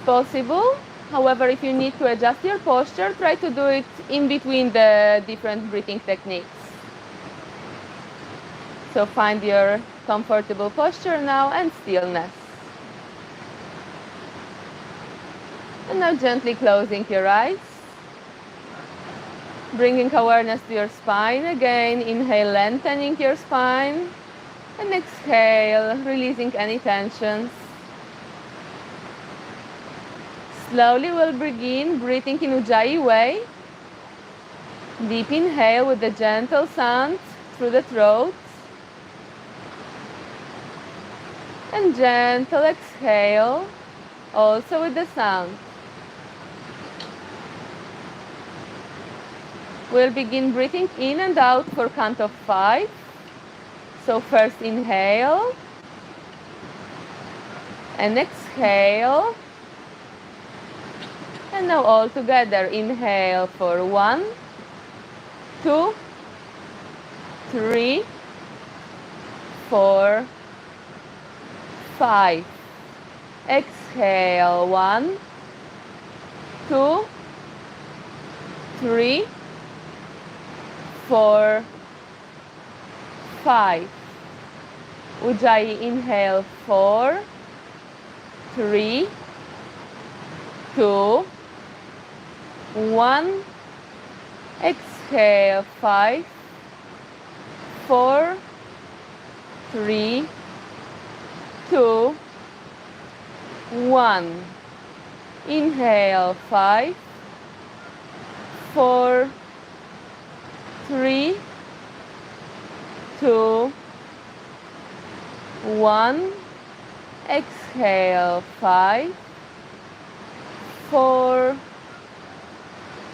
possible. However, if you need to adjust your posture, try to do it in between the different breathing techniques. So find your comfortable posture now and stillness. And now gently closing your eyes. Bringing awareness to your spine again. Inhale, lengthening your spine. And exhale, releasing any tensions. Slowly we'll begin breathing in Ujjayi way. Deep inhale with the gentle sound through the throat. And gentle exhale, also with the sound. We'll begin breathing in and out for count of 5. So first inhale. And exhale. And now all together, inhale for 1, 2, 3, 4, 5. Exhale, 1, 2, 3, 4, 5. Ujjayi, inhale 4, 3, 2, 1. Exhale 5, 4, 3, 2, 1. Inhale 5, 4, 3, 2, 1. Exhale 5, 4,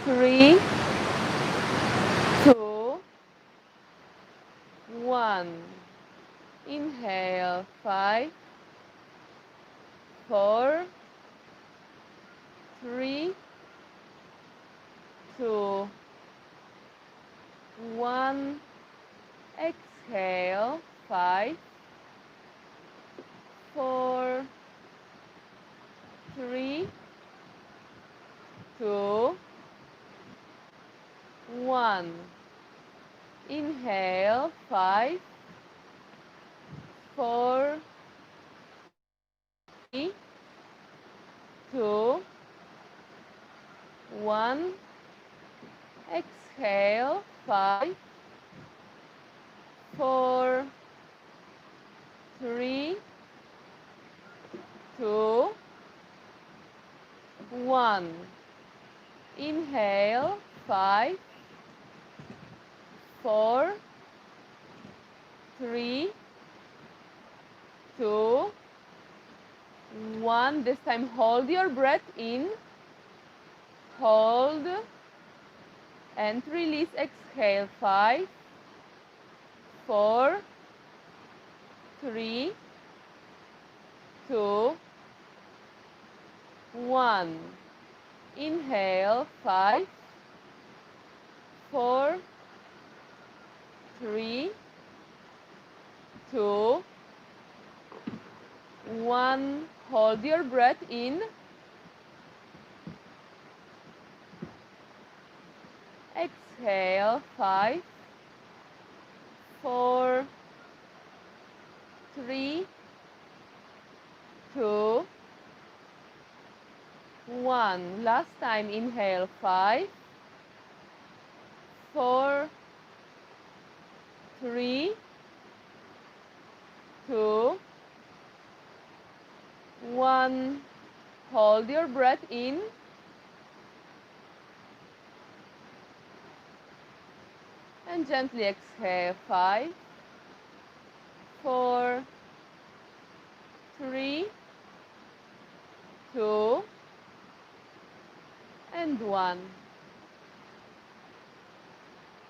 3, 2, 1. Inhale 5, 4, 3, 2, 1. Exhale 5, 4, 3, 2, 1. Inhale 5, 4, 3, 2, 1. Exhale 5, 4, 3, 2, 1. Inhale 5, 4, 3, 2, 1. This time hold your breath in, hold and release. Exhale 5, 4, 3, 2, 1. Inhale 5, 4, 3, 2, 1. Hold your breath in. Exhale 5, 4, 3, 2, 1. Last time, inhale 5, 4, 3, 2, 1. Hold your breath in. And gently exhale 5, 4, 3, 2, and 1.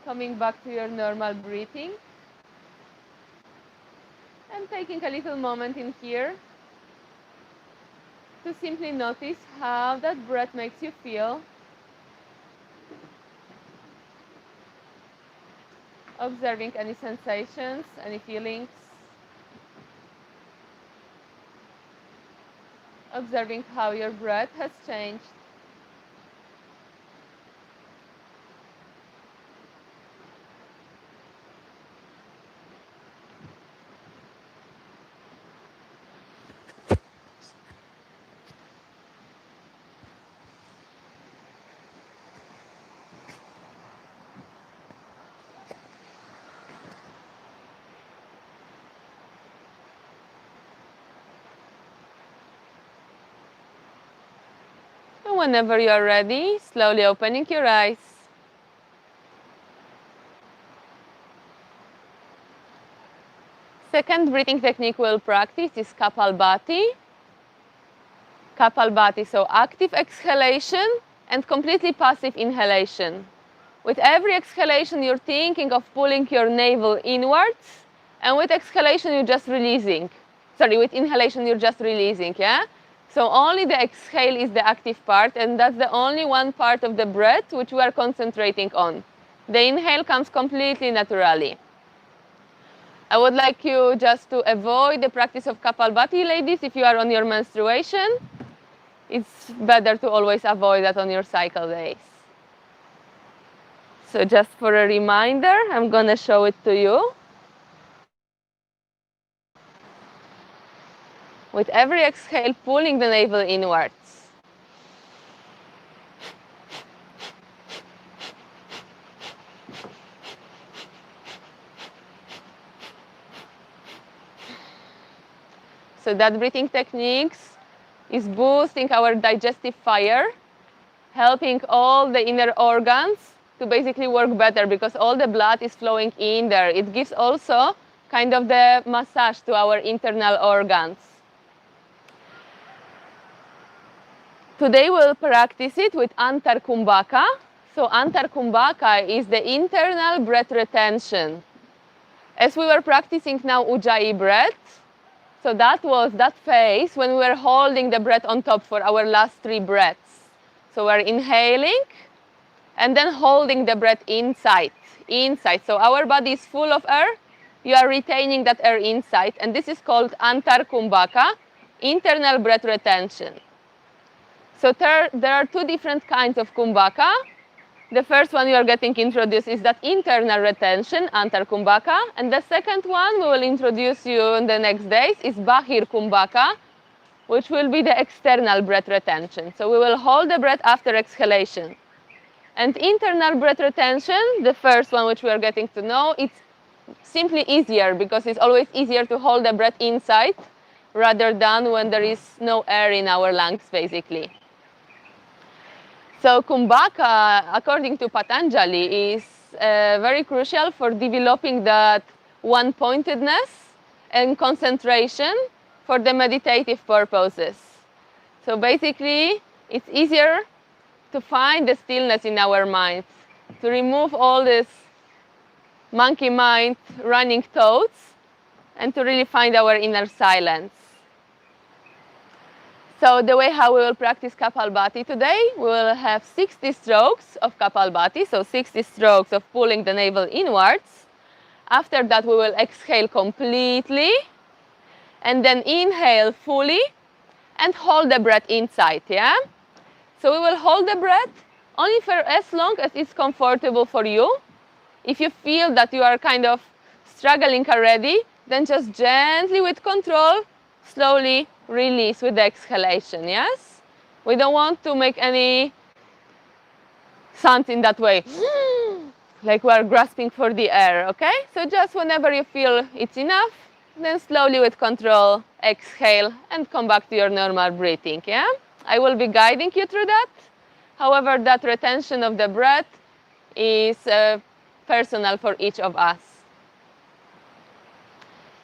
Coming back to your normal breathing and taking a little moment in here to simply notice how that breath makes you feel. Observing any sensations, any feelings. observing how your breath has changed. And whenever you are ready, slowly opening your eyes. Second breathing technique we'll practice is Kapalbhati. Kapalbhati, so active exhalation and completely passive inhalation. With every exhalation, you're thinking of pulling your navel inwards, and with exhalation, you're just releasing. Sorry, with inhalation, you're just releasing, yeah? So only the exhale is the active part, and that's the only one part of the breath which we are concentrating on. The inhale comes completely naturally. I would like you just to avoid the practice of Kapalbhati, ladies, if you are on your menstruation. It's better to always avoid that on your cycle days. So just for a reminder, I'm going to show it to you. With every exhale, pulling the navel inwards. So that breathing techniques is boosting our digestive fire, helping all the inner organs to basically work better because all the blood is flowing in there. It gives also kind of the massage to our internal organs. Today we'll practice it with Antar Kumbhaka. So Antar Kumbhaka is the internal breath retention. As we were practicing now Ujjayi breath, so that was that phase when we were holding the breath on top for our last 3 breaths. So we're inhaling and then holding the breath inside. So our body is full of air. You are retaining that air inside, and this is called Antar Kumbhaka, internal breath retention. So there are 2 different kinds of Kumbhaka. The first one you are getting introduced is that internal retention, Antar Kumbhaka, and the second one we will introduce you in the next days is Bahir Kumbhaka, which will be the external breath retention. So we will hold the breath after exhalation. And internal breath retention, the first one which we are getting to know, it's simply easier because it's always easier to hold the breath inside rather than when there is no air in our lungs, basically. So Kumbhaka, according to Patanjali, is very crucial for developing that one-pointedness and concentration for the meditative purposes. So basically, it's easier to find the stillness in our minds, to remove all this monkey mind running thoughts, and to really find our inner silence. So the way how we will practice Kapalbhati today, we will have 60 strokes of Kapalbhati, so 60 strokes of pulling the navel inwards. After that, we will exhale completely, and then inhale fully, and hold the breath inside, yeah? So we will hold the breath only for as long as it's comfortable for you. If you feel that you are kind of struggling already, then just gently with control, slowly release with the exhalation, yes? We don't want to make any sound in that way, like we are grasping for the air, okay? So just whenever you feel it's enough, then slowly with control, exhale and come back to your normal breathing, yeah? I will be guiding you through that. However, that retention of the breath is personal for each of us.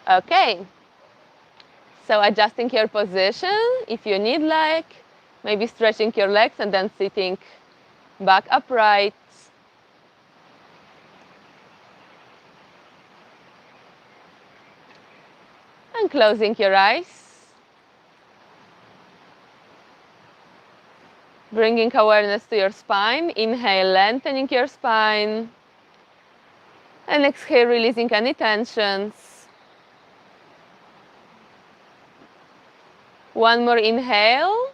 Okay. So adjusting your position, if you need, like maybe stretching your legs and then sitting back upright. And closing your eyes. Bringing awareness to your spine. Inhale, lengthening your spine. And exhale, releasing any tensions. One more inhale.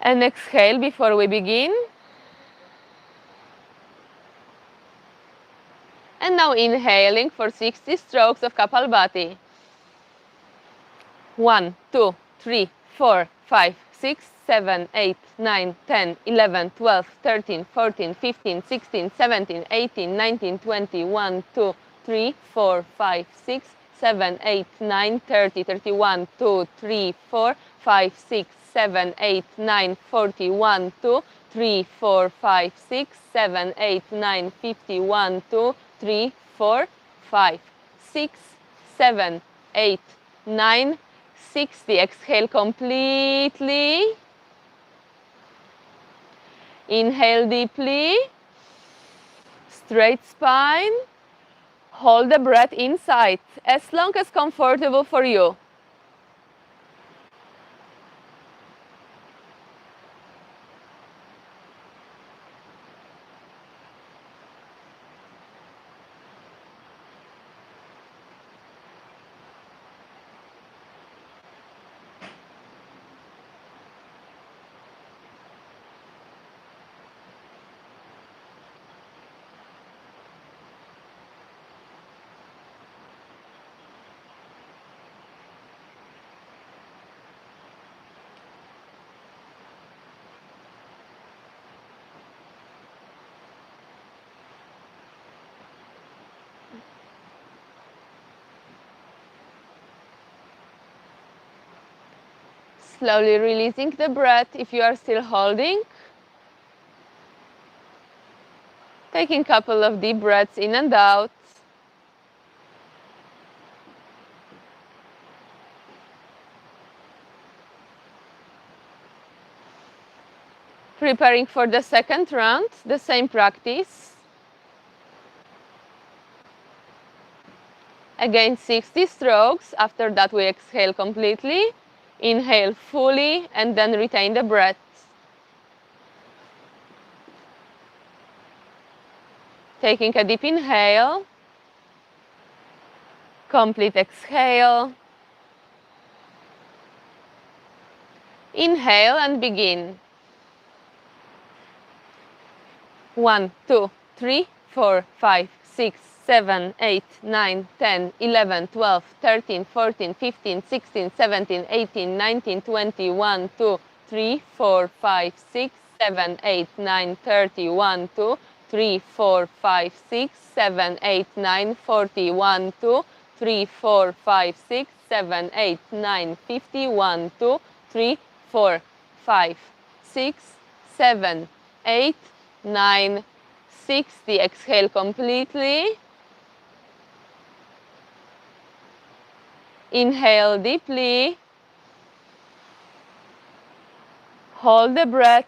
And exhale before we begin. And now inhaling for 60 strokes of Kapalbhati. 1, 2, 3, 4, 5, 6, 7, 8, 9, 10, 11, 12, 13, 14, 15, 16, 17, 18, 19, 20, 1, 2, 3, 4, 5, 6, 7, 8, 9, 30, 31, 2, 3, 4, 5, 6, 7, 8, 9, 40, 1, 2, 3, 4, 5, 6, 7, 8, 9, 50, 1, 2, 3, 4, 5, 6, 7, 8, 9, 60. Exhale completely. Inhale deeply. Straight spine. Hold the breath inside as long as comfortable for you. Slowly releasing the breath if you are still holding. Taking a couple of deep breaths in and out. Preparing for the second round, the same practice. Again, 60 strokes. After that, we exhale completely. Inhale fully and then retain the breath. Taking a deep inhale. Complete exhale. Inhale and begin. 1, 2, 3, 4, 5, 6, 7, 8, 9, 10, 11, 12, 13, 14, 15, 16, 17, 18, 19, 20, 1, 2, 3, 4, 5, 6, 7, 8, 9, 30, 1, 2, 3, 4, 5, 6, 7, 8, 9, 40, 1, 2, 3, 4, 5, 6, 7, 8, 9, 50, 1, 2, 3, 4, 5, 6, 7, 8, 9, 60. Exhale completely. Inhale deeply. Hold the breath.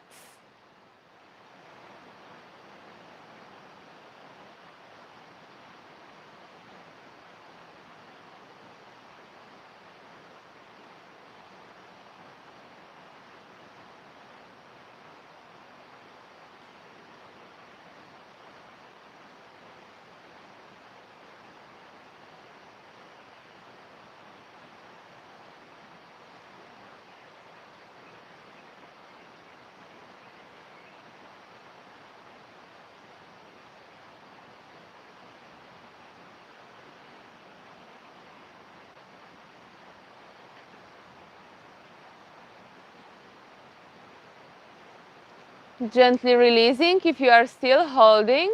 Gently releasing if you are still holding.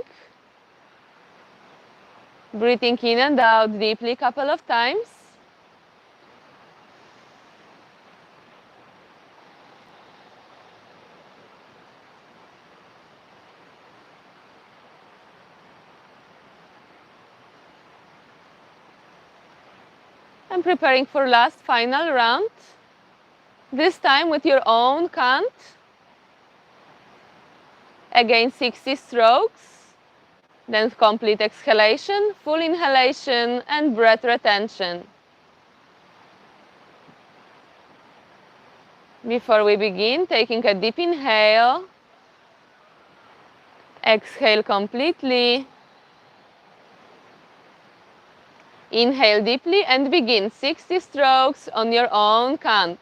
Breathing in and out deeply a couple of times. And preparing for last final round. This time with your own count. Again, 60 strokes. Then complete exhalation, full inhalation, and breath retention. Before we begin, taking a deep inhale. Exhale completely. Inhale deeply and begin 60 strokes on your own count.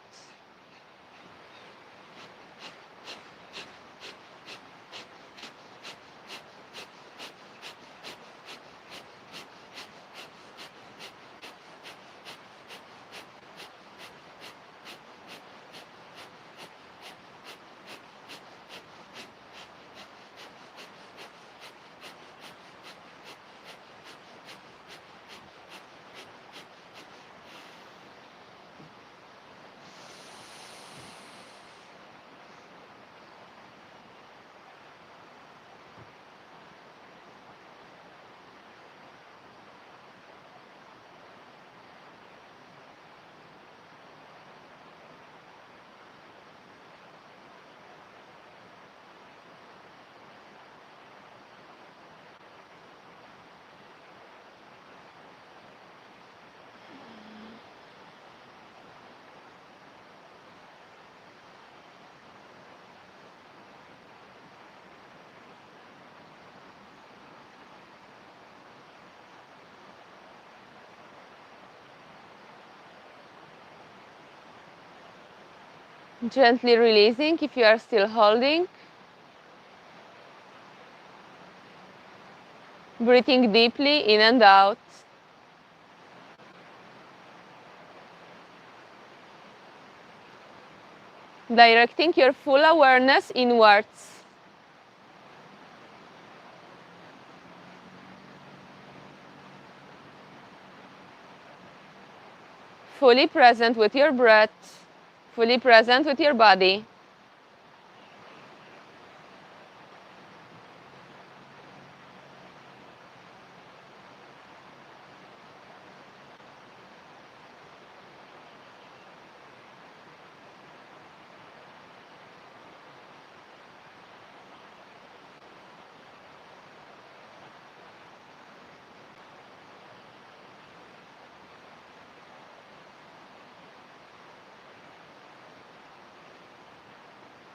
Gently releasing if you are still holding. Breathing deeply in and out. Directing your full awareness inwards. Fully present with your breath, fully present with your body.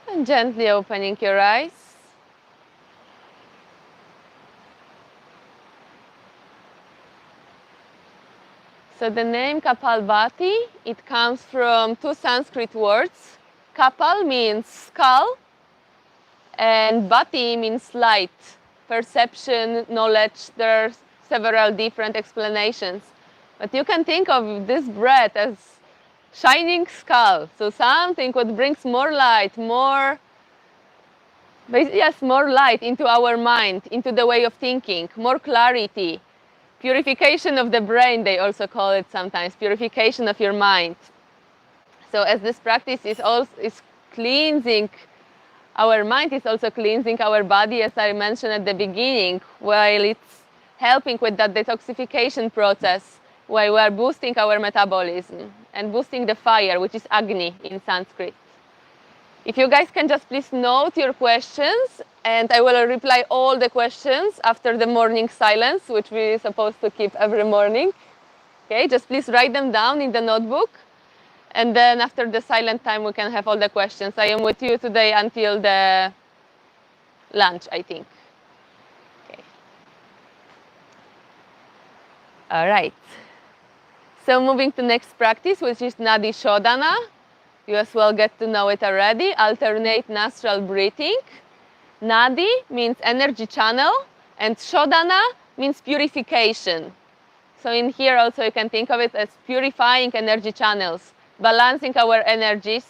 And gently opening your eyes. So the name Kapalbhati, it comes from two Sanskrit words. Kapal means skull, and Bhati means light, perception, knowledge. There are several different explanations. But you can think of this breath as shining skull. So something what brings more light, more light into our mind, into the way of thinking, more clarity. Purification of the brain, they also call it sometimes, purification of your mind. So as this practice is cleansing our mind, is also cleansing our body, as I mentioned at the beginning, while it's helping with that detoxification process, while we are boosting our metabolism and boosting the fire, which is Agni in Sanskrit. If you guys can just please note your questions, and I will reply all the questions after the morning silence, which we're supposed to keep every morning. Okay, just please write them down in the notebook, and then after the silent time we can have all the questions. I am with you today until the lunch, I think. Okay. All right. So moving to next practice, which is Nadi Shodhana. You as well get to know it already. Alternate nostril breathing. Nadi means energy channel, and Shodhana means purification. So in here also you can think of it as purifying energy channels, balancing our energies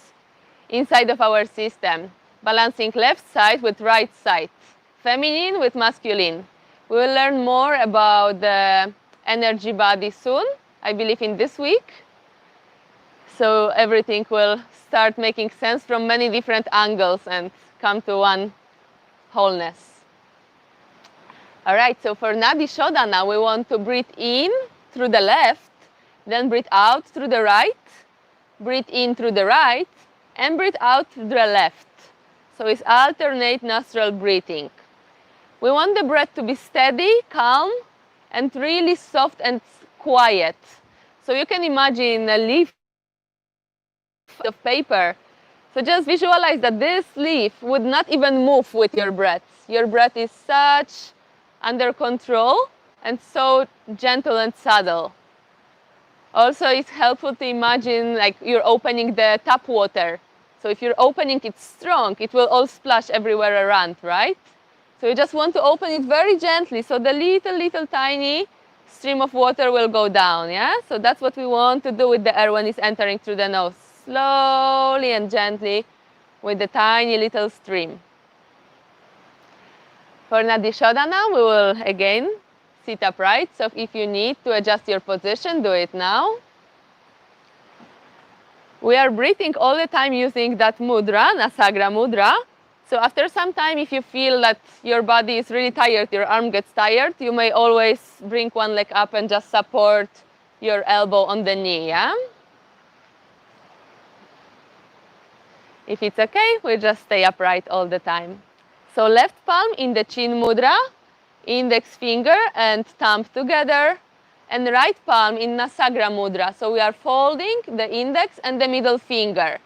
inside of our system, balancing left side with right side, feminine with masculine. We will learn more about the energy body soon, I believe in this week. So everything will start making sense from many different angles and come to one wholeness. All right, so for Nadi Shodhana, we want to breathe in through the left, then breathe out through the right, breathe in through the right, and breathe out through the left. So it's alternate nostril breathing. We want the breath to be steady, calm, and really soft and quiet. So you can imagine a leaf of paper. So just visualize that this leaf would not even move with your breath. Your breath is such under control and so gentle and subtle. Also, it's helpful to imagine like you're opening the tap water. So if you're opening it strong, it will all splash everywhere around, right? So you just want to open it very gently, so the little tiny stream of water will go down, yeah? So that's what we want to do with the air when it's entering through the nose. Slowly and gently with the tiny little stream. For Nadi Shodhana, we will again sit upright. So if you need to adjust your position, do it now. We are breathing all the time using that mudra, Nasagra mudra. So after some time, if you feel that your body is really tired, your arm gets tired, you may always bring one leg up and just support your elbow on the knee, yeah? If it's okay, we just stay upright all the time. So left palm in the chin mudra, index finger and thumb together, and right palm in Nasagra mudra. So we are folding the index and the middle finger.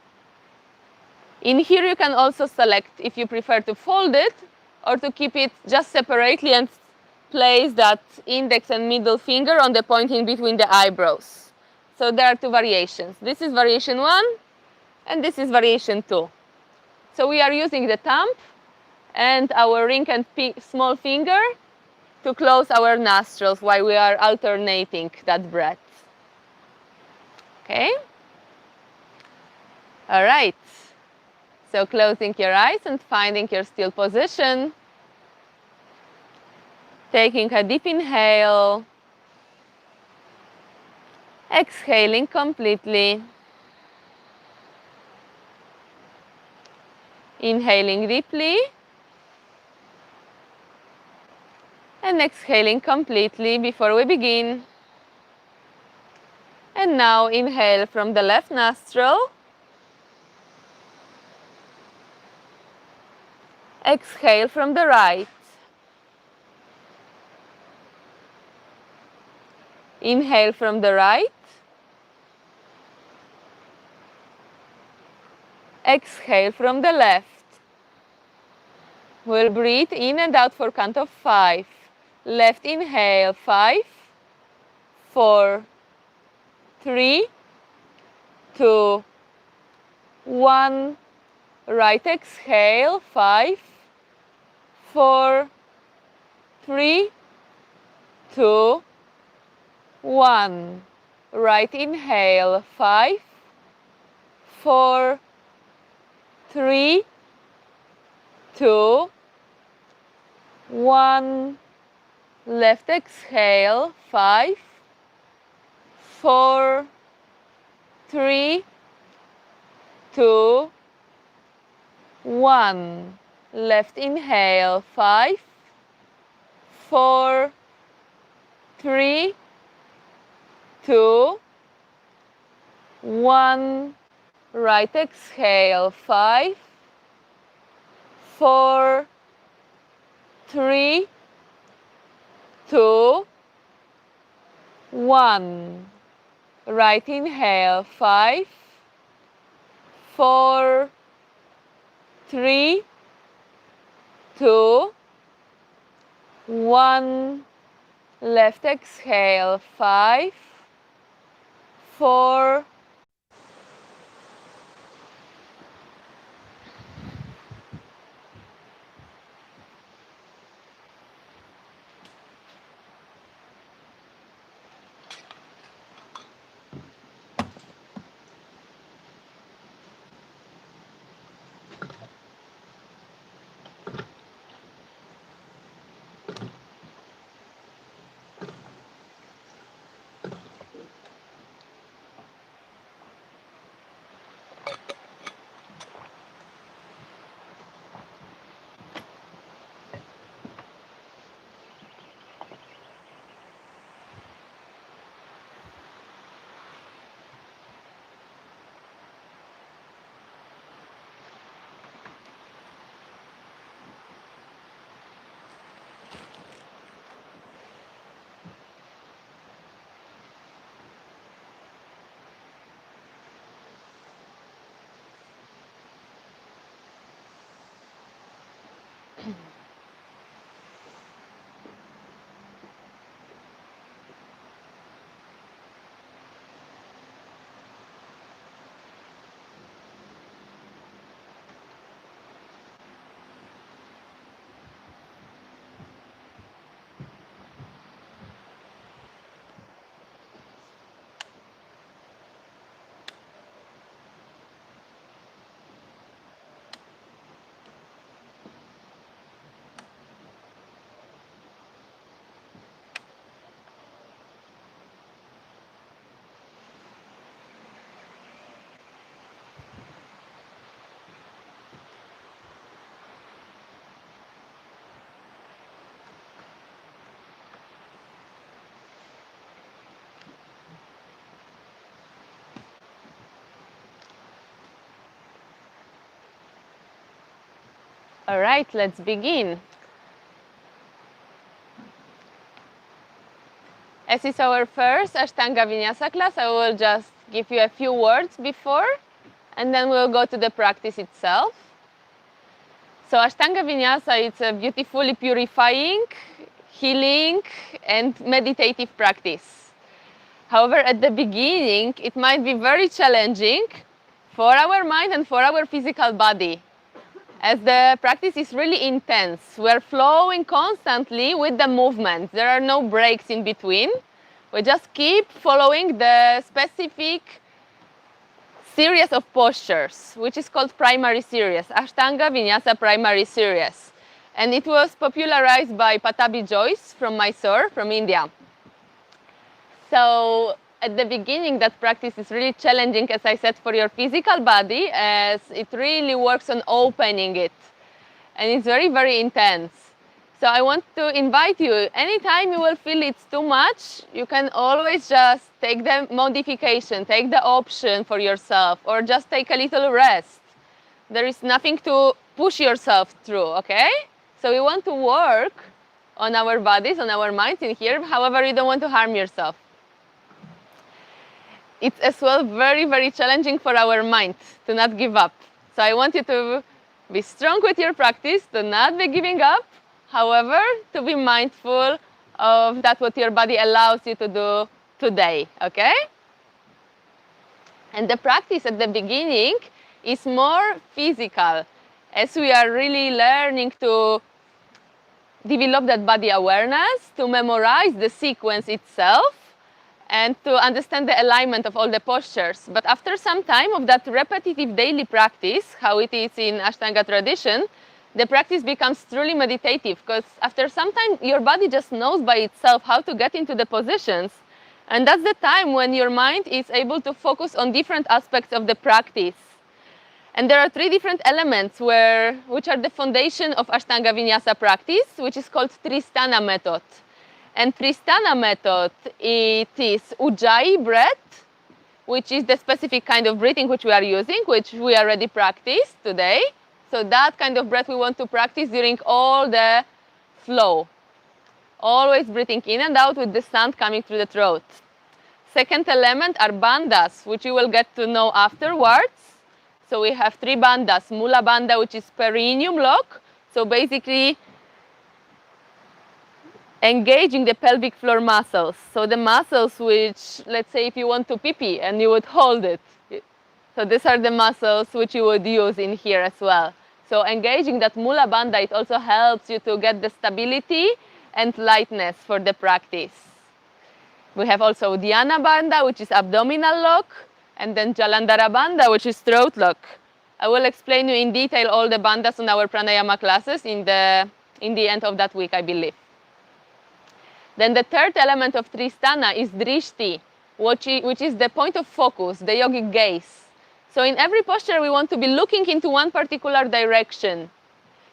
In here you can also select if you prefer to fold it or to keep it just separately and place that index and middle finger on the point in between the eyebrows. So there are two variations. This is variation 1 and this is variation 2. So we are using the thumb and our ring and small finger to close our nostrils while we are alternating that breath. Okay? All right. So closing your eyes and finding your still position. Taking a deep inhale. Exhaling completely. Inhaling deeply. And exhaling completely before we begin. And now inhale from the left nostril. Exhale from the right. Inhale from the right. Exhale from the left. We'll breathe in and out for count of 5. Left inhale, 5, 4, 3, 2, 1. Right exhale, 5, 4, 3, 2, 1. Right inhale, 5, 4, 3, 2, 1. Left exhale, 5, 4, 3, 2, 1. Left inhale, 5, 4, 3, 2, 1. Right exhale, 5, 4, 3, 2, 1. Right inhale, 5, 4, 3, 2, 1. Left exhale, 5, 4, All right, let's begin. As is our first Ashtanga Vinyasa class, I will just give you a few words before, and then we'll go to the practice itself. So Ashtanga Vinyasa, it's a beautifully purifying, healing, and meditative practice. However, at the beginning, it might be very challenging for our mind and for our physical body, as the practice is really intense. We're flowing constantly with the movement. There are no breaks in between. We just keep following the specific series of postures, which is called primary series, Ashtanga Vinyasa primary series. And it was popularized by Patabi Joyce from Mysore, from India. So at the beginning, that practice is really challenging, as I said, for your physical body, as it really works on opening it. And it's very, very intense. So I want to invite you, anytime you will feel it's too much, you can always just take the modification, take the option for yourself, or just take a little rest. There is nothing to push yourself through, okay? So we want to work on our bodies, on our minds in here, however, you don't want to harm yourself. It's as well very, very challenging for our mind to not give up. So I want you to be strong with your practice, to not be giving up, however, to be mindful of that what your body allows you to do today, okay? And the practice at the beginning is more physical, as we are really learning to develop that body awareness, to memorize the sequence itself, and to understand the alignment of all the postures. But after some time of that repetitive daily practice, how it is in Ashtanga tradition, the practice becomes truly meditative, because after some time your body just knows by itself how to get into the positions. And that's the time when your mind is able to focus on different aspects of the practice. And there are three different elements which are the foundation of Ashtanga Vinyasa practice, which is called Tristana method. And Tristana method, it is Ujjayi breath, which is the specific kind of breathing which we are using, which we already practiced today. So that kind of breath we want to practice during all the flow. Always breathing in and out with the sound coming through the throat. Second element are bandhas, which you will get to know afterwards. So we have three bandhas. Mula bandha, which is perineum lock. So basically engaging the pelvic floor muscles. So the muscles which, let's say if you want to pee-pee and you would hold it. So these are the muscles which you would use in here as well. So engaging that Mula bandha, it also helps you to get the stability and lightness for the practice. We have also Dhyana bandha, which is abdominal lock, and then Jalandhara bandha, which is throat lock. I will explain you in detail all the bandhas on our Pranayama classes in the end of that week, I believe. Then the third element of Tristana is Drishti, which is the point of focus, the yogic gaze. So in every posture, we want to be looking into one particular direction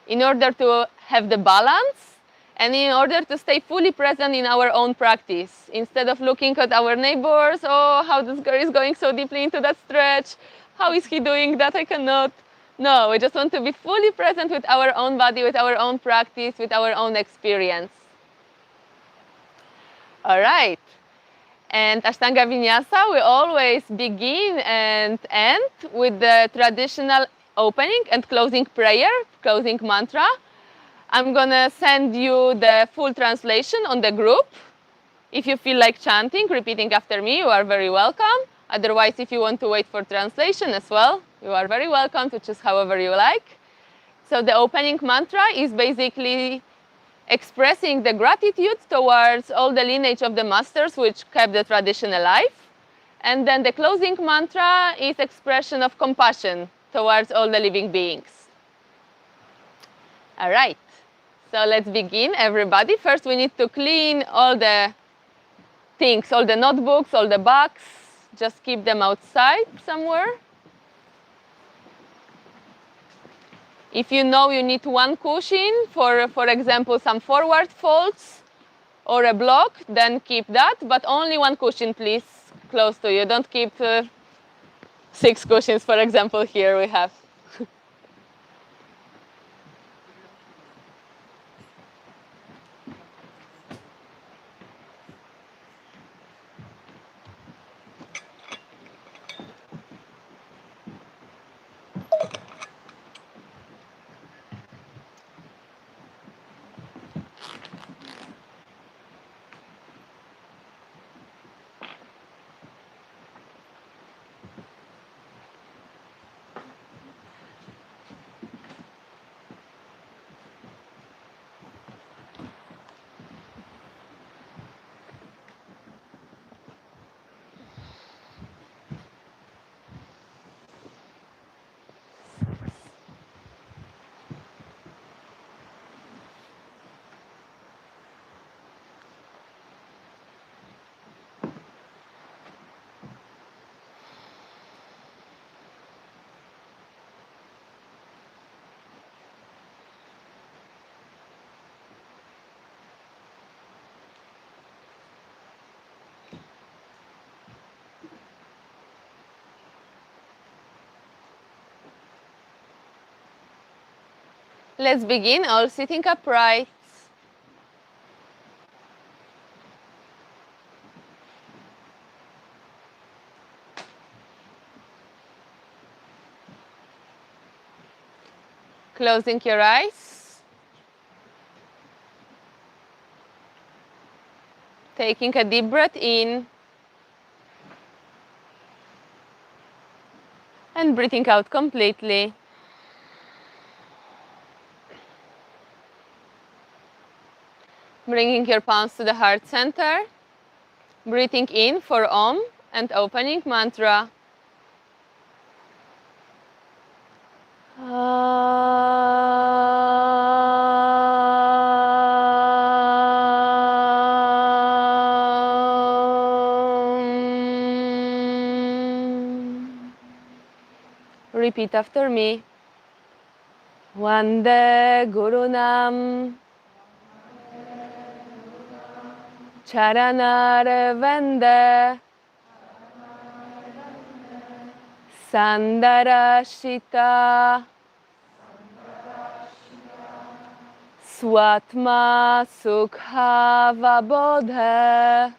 in order to have the balance and in order to stay fully present in our own practice. Instead of looking at our neighbors, oh, how this girl is going so deeply into that stretch, how is he doing that, I cannot. No, we just want to be fully present with our own body, with our own practice, with our own experience. All right. And Ashtanga Vinyasa, we always begin and end with the traditional opening and closing prayer, closing mantra. I'm going to send you the full translation on the group. If you feel like chanting, repeating after me, you are very welcome. Otherwise, if you want to wait for translation as well, you are very welcome to choose however you like. So the opening mantra is basically expressing the gratitude towards all the lineage of the masters which kept the tradition alive. And then the closing mantra is expression of compassion towards all the living beings. All right, so let's begin, everybody. First, we need to clean all the things, all the notebooks, all the bags. Just keep them outside somewhere. If you know you need one cushion for example, some forward folds or a block, then keep that, but only one cushion, please, close to you. Don't keep 6 cushions, for example, here we have. Let's begin, all sitting upright. Closing your eyes. Taking a deep breath in. And breathing out completely. Bringing your palms to the heart center. Breathing in for Om and opening mantra. Repeat after me. Vande Gurunam Charanarvande Sandarashita Swatma Sukha Vabodha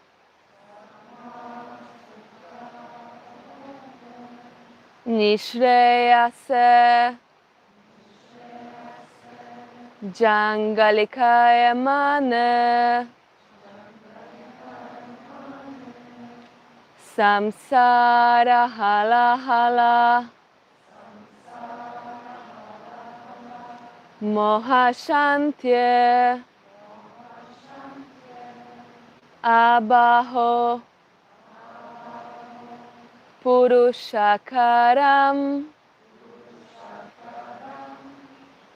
Nishreyase Jangalikaya Mane Samsara Hala Hala Mohashantye Abaho Purushakaram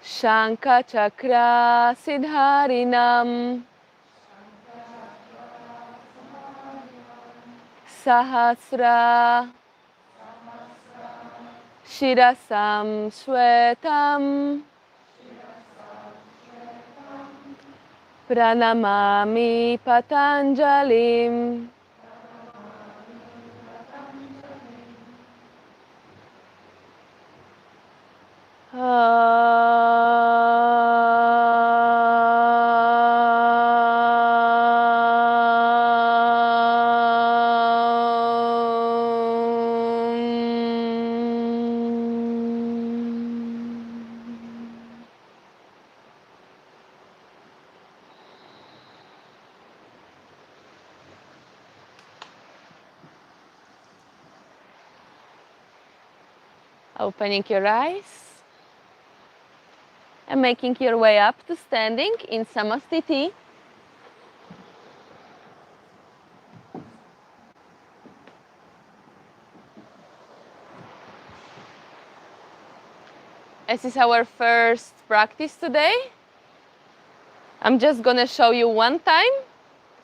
Shankachakra Siddharinam Sahasra Shirasam Shwetam Pranamami Patanjalim. Opening your eyes and making your way up to standing in Samastiti. This is our first practice today. I'm just going to show you one time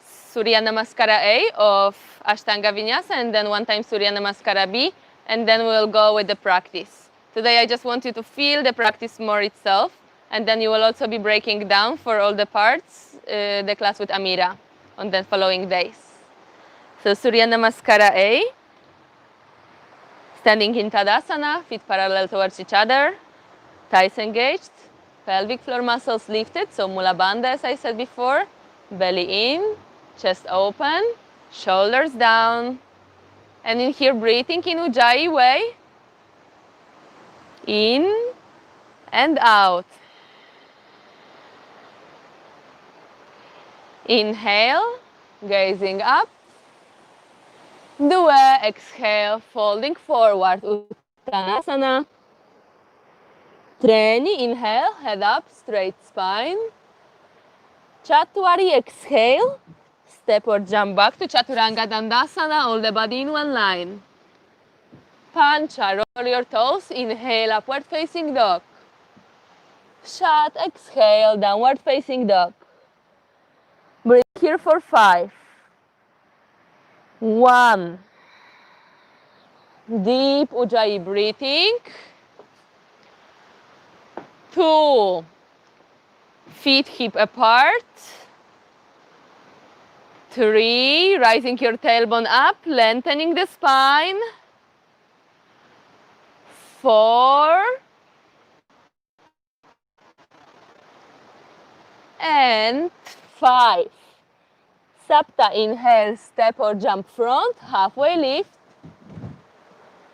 Surya Namaskara A of Ashtanga Vinyasa and then one time Surya Namaskara B, and then we'll go with the practice. Today I just want you to feel the practice more itself, and then you will also be breaking down for all the parts the class with Amira on the following days. So Surya Namaskara A, standing in Tadasana, feet parallel towards each other, thighs engaged, pelvic floor muscles lifted, so Mula Bandha as I said before, belly in, chest open, shoulders down, and in here breathing in Ujjayi way, in and out. Inhale, gazing up. Dua, exhale, folding forward, Uttanasana. Treni, inhale, head up, straight spine. Chatwari, exhale, step or jump back to Chaturanga Dandasana, all the body in one line. Pancha, roll your toes, inhale, upward facing dog. Shat, exhale, downward facing dog. Breathe here for 5. 1. Deep Ujjayi breathing. 2. Feet hip apart. 3. Rising your tailbone up, lengthening the spine. 4. and 5. Sapta, inhale, step or jump front, halfway lift.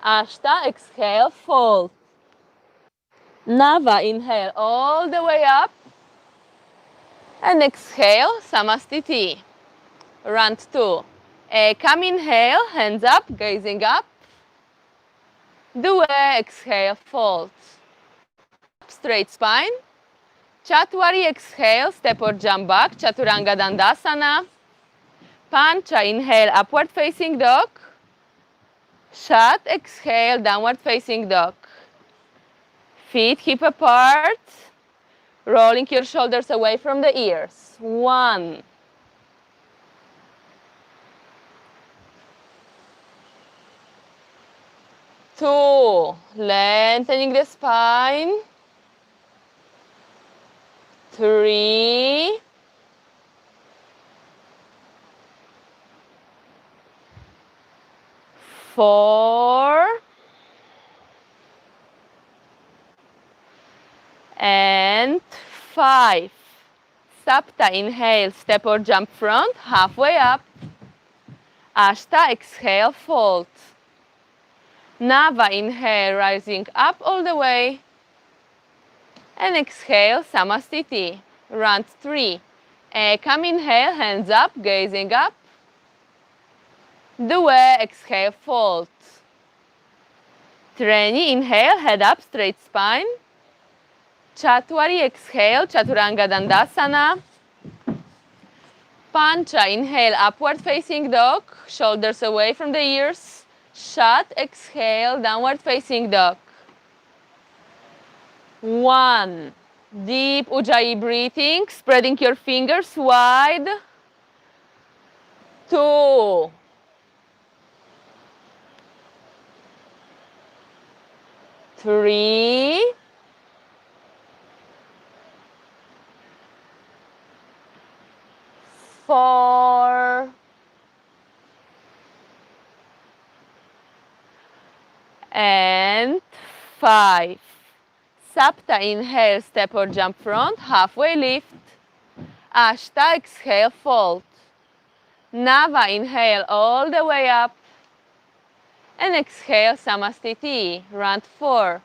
Ashta, exhale, fold. Nava, inhale all the way up. And exhale, Samastiti. Round 2. Come, inhale, hands up, gazing up. Dua, exhale, fold. Straight spine. Chatwari, exhale, step or jump back, Chaturanga Dandasana. Pancha, inhale, upward facing dog. Shat, exhale, downward facing dog. Feet hip apart. Rolling your shoulders away from the ears. 1. 2. Lengthening the spine. 3. 4. And 5. Sapta, inhale, step or jump front, halfway up. Ashta, exhale, fold. Nava, inhale, rising up all the way. And exhale, Samastiti. Round 3. Come, inhale, hands up, gazing up. Dua, exhale, fold. Treni, inhale, head up, straight spine. Chatwari, exhale, Chaturanga Dandasana. Pancha, inhale, upward facing dog, shoulders away from the ears. Shat, exhale, downward facing dog. 1. Deep Ujjayi breathing, spreading your fingers wide. 2. 3. 4. And 5. Sapta, inhale, step or jump front, halfway lift. Ashta, exhale, fold. Nava, inhale all the way up. And exhale, Samastiti. Round 4.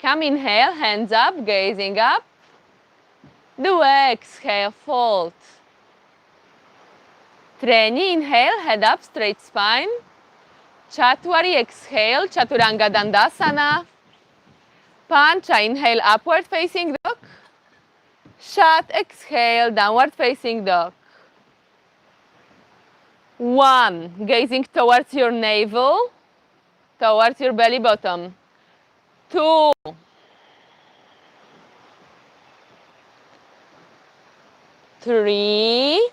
Come, inhale, hands up, gazing up. Dua, exhale, fold. Treni, inhale, head up, straight spine. Chatwari, exhale, Chaturanga Dandasana. Pancha, inhale, upward facing dog. Shat, exhale, downward facing dog. 1. Gazing towards your navel, towards your belly button. 2. 3.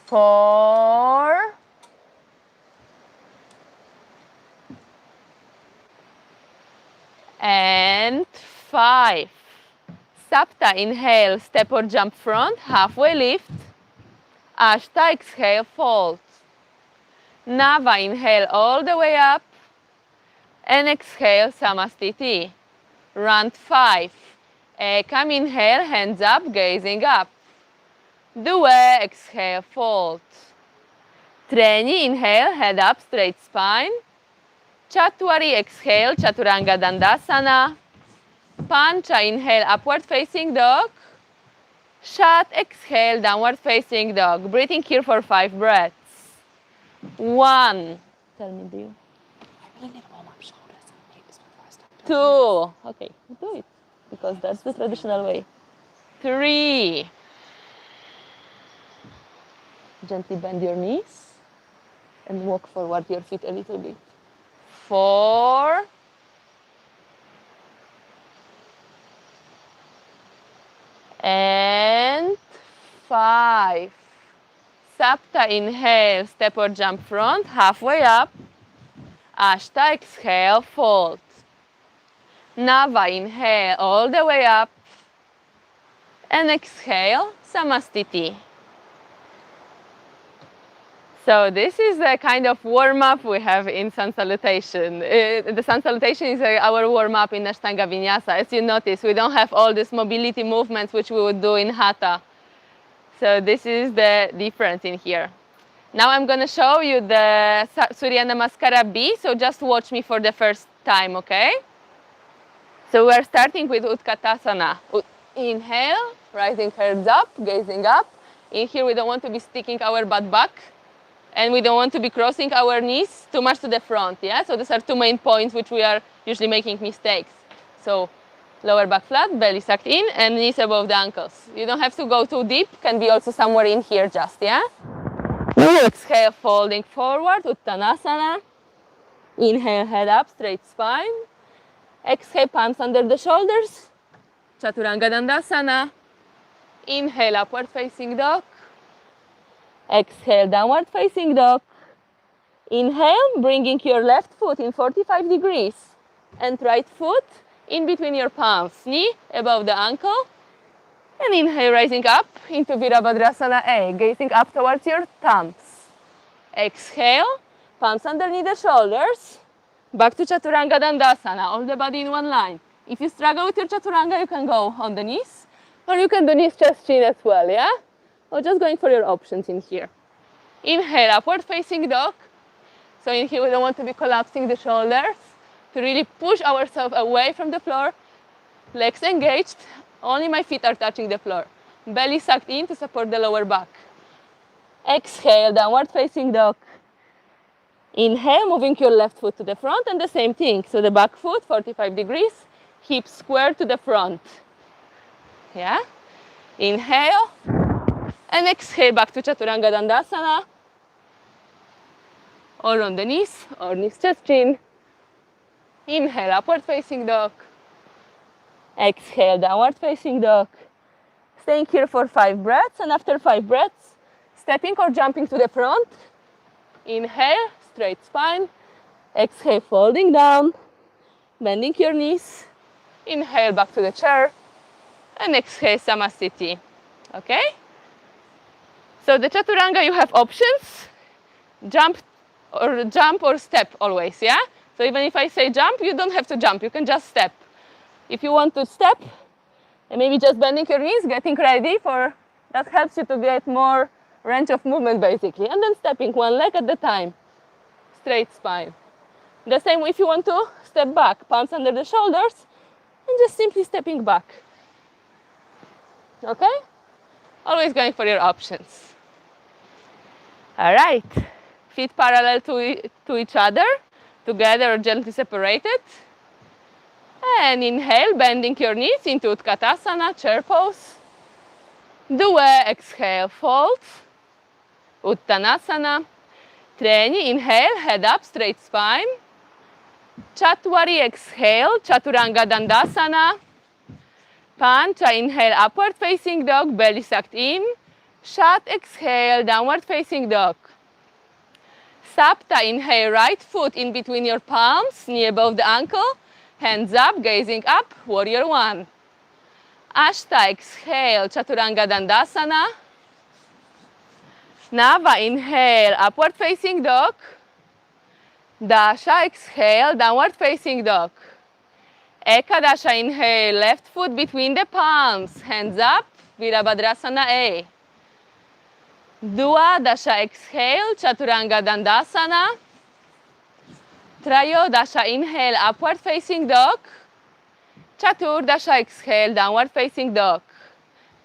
4. And 5. Sapta, inhale, step or jump front, halfway lift. Ashta, exhale, fold. Nava, inhale all the way up. And exhale, Samastiti. Round 5. Come, inhale, hands up, gazing up. Dua, exhale, fold. Treni, inhale, head up, straight spine. Chatwari, exhale, Chaturanga Dandasana. Pancha, inhale, upward facing dog. Shat, exhale, downward facing dog. Breathing here for 5 breaths. 1. Tell me, do you? I really never warm up shoulders and hips before I start. 2. Okay, do it, because that's the traditional way. 3. Gently bend your knees and walk forward your feet a little bit. 4. And 5. Sapta, inhale, step or jump front, halfway up. Ashta, exhale, fold. Nava, inhale all the way up. And exhale, Samastiti. So this is the kind of warm-up we have in sun salutation. The sun salutation is our warm-up in Ashtanga Vinyasa. As you notice, we don't have all these mobility movements which we would do in Hatha. So this is the difference in here. Now I'm going to show you the Surya Namaskara B, so just watch me for the first time, okay? So we're starting with Utkatasana. Inhale, rising hands up, gazing up. In here we don't want to be sticking our butt back. And we don't want to be crossing our knees too much to the front, yeah? So these are two main points which we are usually making mistakes. So lower back flat, belly sucked in, and knees above the ankles. You don't have to go too deep, can be also somewhere in here just, yeah? Exhale, folding forward, Uttanasana. Inhale, head up, straight spine. Exhale, palms under the shoulders, Chaturanga Dandasana. Inhale, upward facing dog. Exhale, downward facing dog. Inhale, bringing your left foot in 45 degrees and right foot in between your palms, knee above the ankle. And inhale, rising up into Virabhadrasana A, gazing up towards your thumbs. Exhale, palms underneath the shoulders, back to Chaturanga Dandasana, all the body in one line. If you struggle with your Chaturanga, you can go on the knees, or you can do knees, chest, chin as well, yeah? Or just going for your options in here. Inhale, upward facing dog. So in here we don't want to be collapsing the shoulders, to really push ourselves away from the floor. Legs engaged, only my feet are touching the floor. Belly sucked in to support the lower back. Exhale, downward facing dog. Inhale, moving your left foot to the front, and the same thing. So the back foot, 45 degrees, hips square to the front. Yeah? Inhale. And exhale, back to Chaturanga Dandasana. Or on the knees, or knees, chest, chin. Inhale, upward facing dog. Exhale, downward facing dog. Staying here for 5 breaths, and after 5 breaths, stepping or jumping to the front. Inhale, straight spine. Exhale, folding down, bending your knees. Inhale, back to the chair. And exhale, Samasthiti. Okay? So the Chaturanga, you have options. Jump or step always, yeah? So even if I say jump, you don't have to jump, you can just step. If you want to step, and maybe just bending your knees, getting ready for, that helps you to get more range of movement basically. And then stepping one leg at a time, straight spine. The same if you want to step back, palms under the shoulders, and just simply stepping back. Okay? Always going for your options. All right, feet parallel to each other, together or gently separated. And inhale, bending your knees into Utkatasana, chair pose. Due, exhale, fold. Uttanasana. Treni, inhale, head up, straight spine. Chatwari, exhale, Chaturanga Dandasana. Pancha, inhale, upward facing dog, belly sucked in. Shat, exhale, downward facing dog. Sapta, inhale, right foot in between your palms, knee above the ankle. Hands up, gazing up, warrior one. Ashta, exhale, Chaturanga Dandasana. Nava, inhale, upward facing dog. Dasha, exhale, downward facing dog. Ekadasha, inhale, left foot between the palms, hands up, Virabhadrasana A. Dua Dasha, exhale, Chaturanga Dandasana. Trayo Dasha, inhale, upward facing dog. Chatur Dasha, exhale, downward facing dog.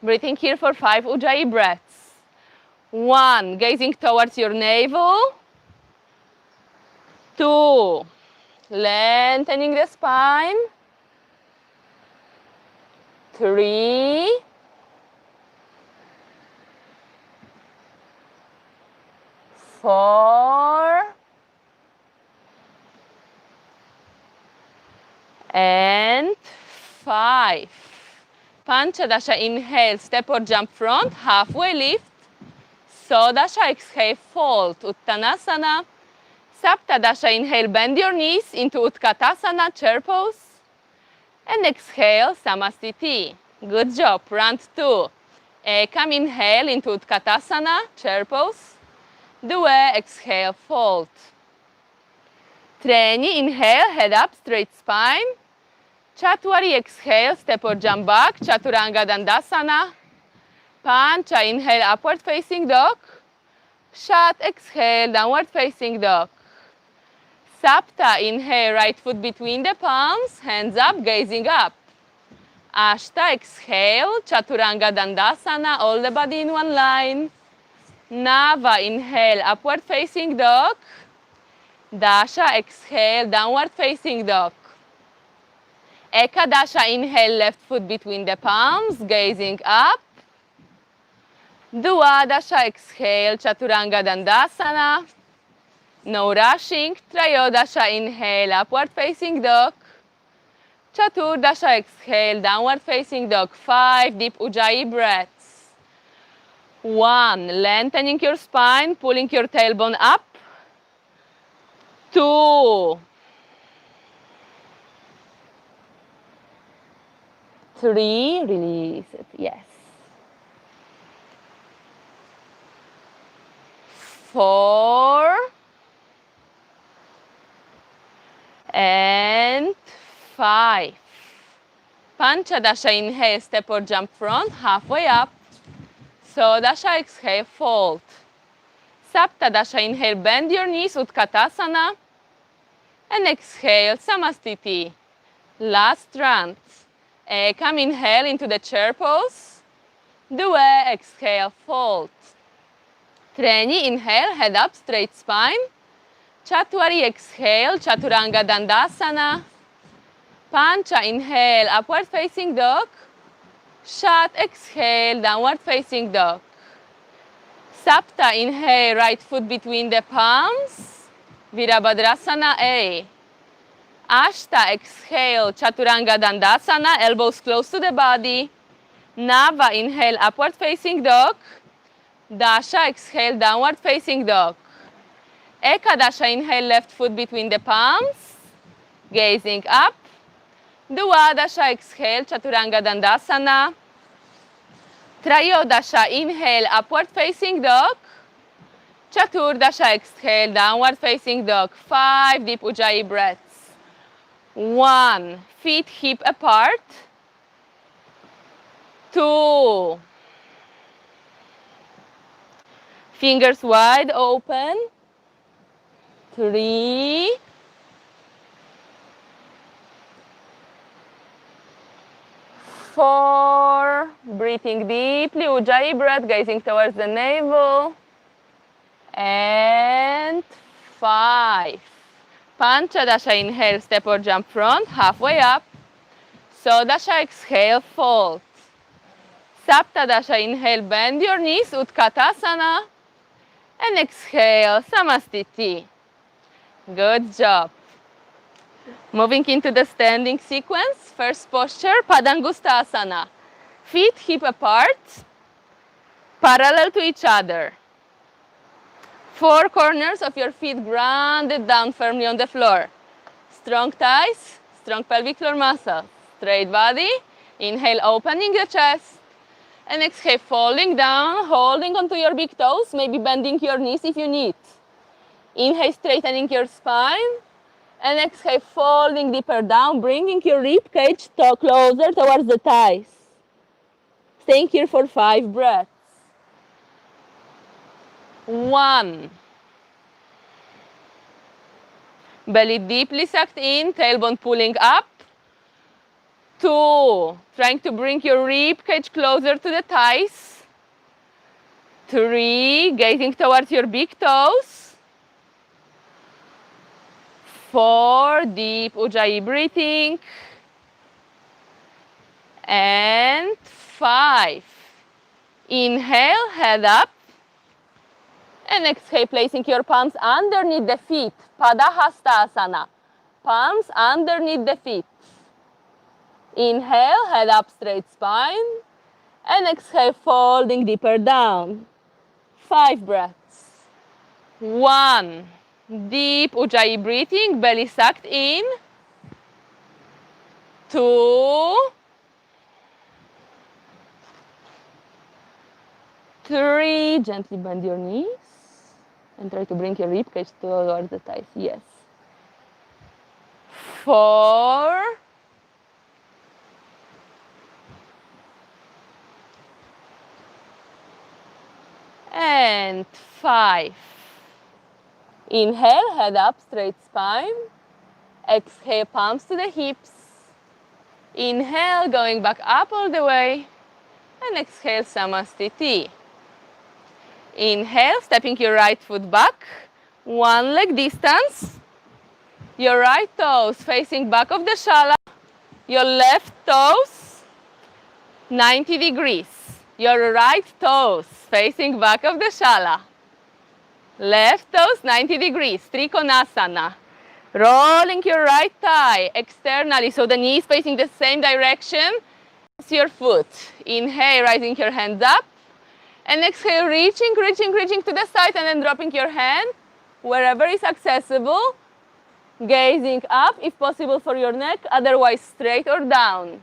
Breathing here for 5 Ujjayi breaths. 1, gazing towards your navel. 2, lengthening the spine. 3, 4, and 5. Panchadasha, inhale, step or jump front, halfway lift. Sodasha, exhale, fold, Uttanasana. Saptadasha, inhale, bend your knees into Utkatasana, chair pose. And exhale, Samasthiti. Good job, round 2. Ekam, inhale into Utkatasana, chair pose. 2, exhale, fold. 3, inhale, head up, straight spine. 4, exhale, step or jump back, Chaturanga Dandasana. 5, inhale, upward facing dog. Shut, exhale, downward facing dog. Sapta, inhale, right foot between the palms, hands up, gazing up. Ashta, exhale, Chaturanga Dandasana, all the body in one line. Nava, inhale, upward facing dog. Dasha, exhale, downward facing dog. Ekadasha, inhale, left foot between the palms, gazing up. Duadasha, exhale, Chaturanga Dandasana. No rushing. Trayodasha, inhale, upward facing dog. Chaturdasha, exhale, downward facing dog. 5 deep Ujjayi breaths. 1, lengthening your spine, pulling your tailbone up. 2, 3, release it, yes. 4, and 5. Panchadasha, inhale, step or jump front, halfway up. Sodasha, exhale, fold. Saptadasha, inhale, bend your knees, Utkatasana. And exhale, Samastiti. Last round. Ekam, inhale into the chair pose. 2, exhale, fold. 3, inhale, head up, straight spine. 4, exhale, Chaturanga Dandasana. Pancha, inhale, upward facing dog. Shut, exhale, downward facing dog. Sapta, inhale, right foot between the palms. Virabhadrasana A. Ashta, exhale, Chaturanga Dandasana, elbows close to the body. Nava, inhale, upward facing dog. Dasha, exhale, downward facing dog. Ekadasha, inhale, left foot between the palms. Gazing up. Duadasha, exhale, Chaturanga Dandasana. Trayodasha, inhale, upward facing dog. Chaturdasha, exhale, downward facing dog. 5 deep Ujjayi breaths. 1, feet hip apart. 2, fingers wide open. 3, 4, breathing deeply, Ujjayi breath, gazing towards the navel. And 5. Panchadasha, inhale, step or jump front, halfway up. Sodasha, exhale, fold. Saptadasha, inhale, bend your knees, Utkatasana. And exhale, Samastiti. Good job. Moving into the standing sequence. First posture, Padangusthasana. Feet hip apart, parallel to each other. 4 corners of your feet grounded down firmly on the floor. Strong thighs, strong pelvic floor muscles. Straight body. Inhale, opening the chest. And exhale, falling down, holding onto your big toes, maybe bending your knees if you need. Inhale, straightening your spine. And exhale, folding deeper down, bringing your rib cage closer towards the thighs. Staying here for 5 breaths. 1. Belly deeply sucked in, tailbone pulling up. 2. Trying to bring your rib cage closer to the thighs. 3. Gazing towards your big toes. 4. Deep Ujjayi breathing. And 5. Inhale, head up. And exhale, placing your palms underneath the feet. Padahastasana. Palms underneath the feet. Inhale, head up, straight spine. And exhale, folding deeper down. 5 breaths. 1. Deep Ujjayi breathing, belly sucked in. 2. 3. Gently bend your knees. And try to bring your rib cage towards the thighs. Yes. 4. And 5. Inhale, head up, straight spine. Exhale, palms to the hips. Inhale, going back up all the way. And exhale, Samastiti. Inhale, stepping your right foot back. One leg distance. Your right toes facing back of the shala. Your left toes 90 degrees. Your right toes facing back of the shala. Left toes 90 degrees. Trikonasana. Rolling your right thigh externally so the knee is facing the same direction as your foot. Inhale, rising your hands up. And exhale, reaching to the side and then dropping your hand wherever is accessible. Gazing up, if possible for your neck, otherwise straight or down.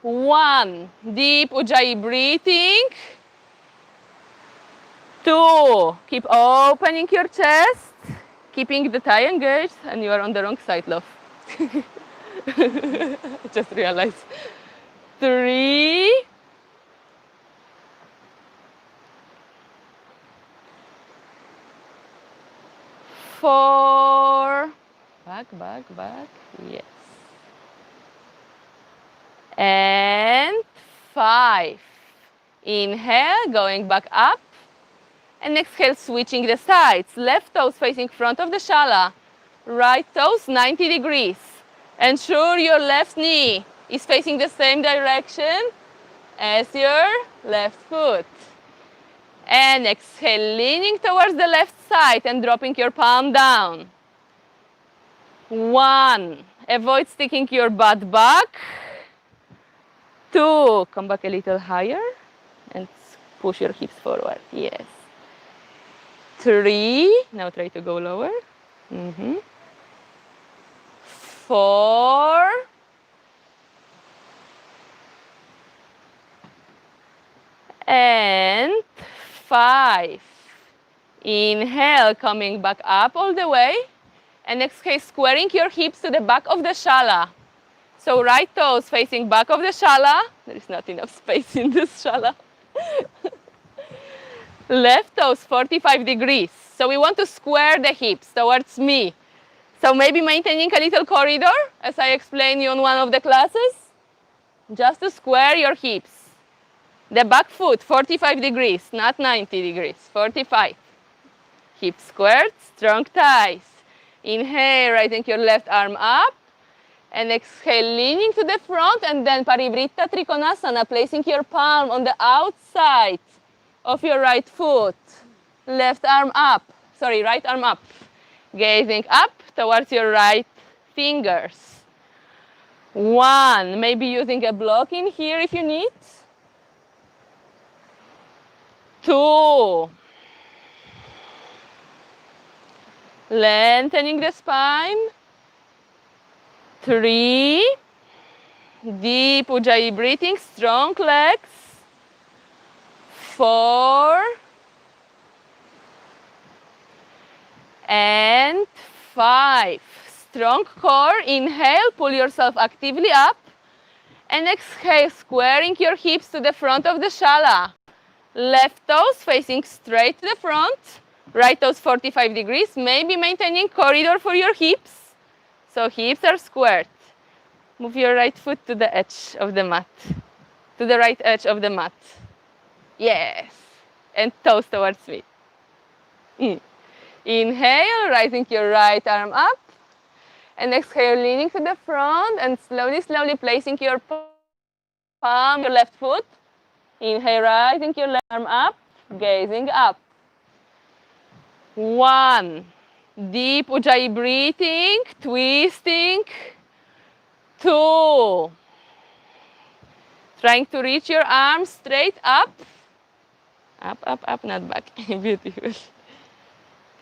1, deep Ujjayi breathing. 2, keep opening your chest, keeping the thigh engaged, and you are on the wrong side, love. Just realized. 3, 4, back, yes. And 5. Inhale, going back up. And exhale, switching the sides. Left toes facing front of the shala. Right toes 90 degrees. Ensure your left knee is facing the same direction as your left foot. And exhale, leaning towards the left side and dropping your palm down. 1, avoid sticking your butt back. 2, come back a little higher and push your hips forward. Yes. 3, now try to go lower. 4, and 5. Inhale, coming back up all the way. And exhale, squaring your hips to the back of the shala. So right toes facing back of the shala. There is not enough space in this shala. Left toes 45 degrees. So we want to square the hips towards me. So maybe maintaining a little corridor, as I explained you on one of the classes. Just to square your hips. The back foot 45 degrees, not 90 degrees, 45. Hips squared, strong thighs. Inhale, rising your left arm up. And exhale, leaning to the front, and then Parivritta Trikonasana, placing your palm on the outside of your right foot. Right arm up. Gazing up towards your right fingers. 1, maybe using a block in here if you need. 2, lengthening the spine. 3, deep Ujjayi breathing, strong legs. 4, and 5. Strong core. Inhale, pull yourself actively up. And exhale, squaring your hips to the front of the shala. Left toes facing straight to the front. Right toes 45 degrees. Maybe maintaining corridor for your hips. So hips are squared. Move your right foot to the edge of the mat. To the right edge of the mat. Yes. And toes towards me. Inhale, rising your right arm up. And exhale, leaning to the front and slowly placing your palm, your left foot. Inhale, rising your left arm up, gazing up. 1, deep Ujjayi breathing, twisting. 2, trying to reach your arms straight up. Up, not back. Beautiful.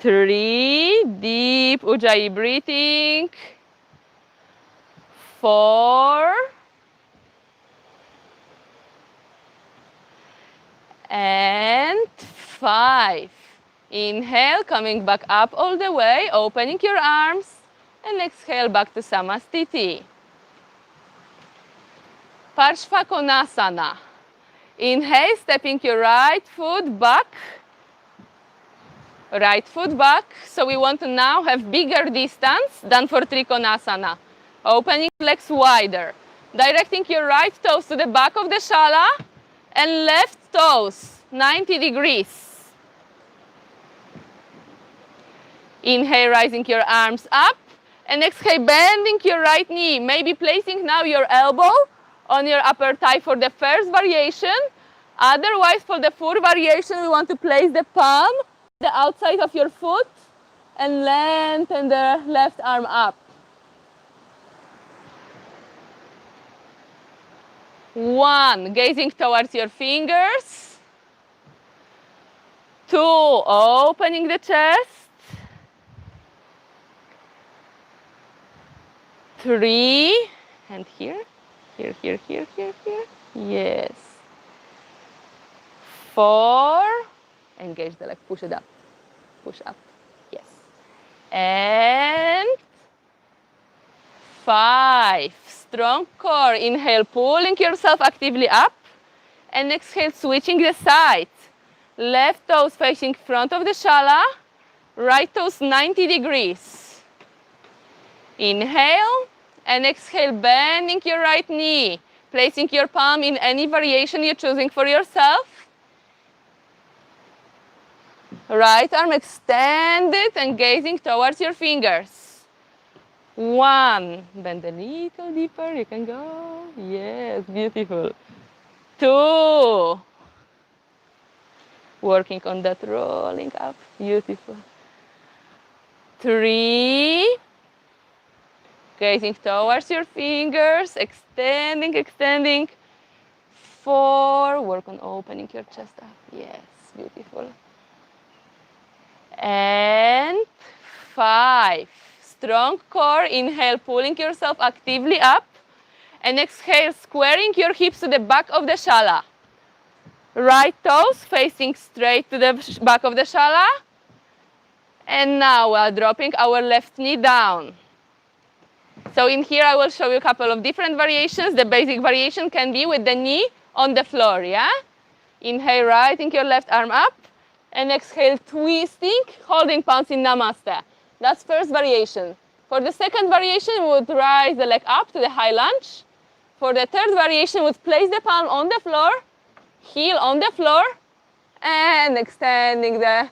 3, deep Ujjayi breathing. 4, and 5. Inhale, coming back up all the way, opening your arms, and exhale back to Samastiti. Parshvakonasana. Inhale, stepping your right foot back. Right foot back. So we want to now have bigger distance than for Trikonasana. Opening legs wider. Directing your right toes to the back of the shala and left toes 90 degrees. Inhale, rising your arms up. And exhale, bending your right knee. Maybe placing now your elbow on your upper thigh for the first variation. Otherwise, for the full variation, we want to place the palm the outside of your foot and lengthen the left arm up. 1, gazing towards your fingers. 2, opening the chest. 3, and here. Yes. 4, engage the leg, push it up. Push up. Yes. And 5, strong core. Inhale, pulling yourself actively up. And exhale, switching the sides. Left toes facing front of the shala. Right toes 90 degrees. Inhale. And exhale, bending your right knee. Placing your palm in any variation you're choosing for yourself. Right arm extended and gazing towards your fingers. 1, bend a little deeper, you can go. Yes, beautiful. 2, working on that rolling up, beautiful. 3, gazing towards your fingers, extending. 4, work on opening your chest up. Yes, beautiful. And 5, strong core. Inhale, pulling yourself actively up. And exhale, squaring your hips to the back of the shala. Right toes facing straight to the back of the shala. And now we are dropping our left knee down. So in here I will show you a couple of different variations. The basic variation can be with the knee on the floor, yeah? Inhale, rising your left arm up. And exhale, twisting, holding palms in Namaste. That's first variation. For the second variation, we would rise the leg up to the high lunge. For the third variation, we would place the palm on the floor, heel on the floor, and extending the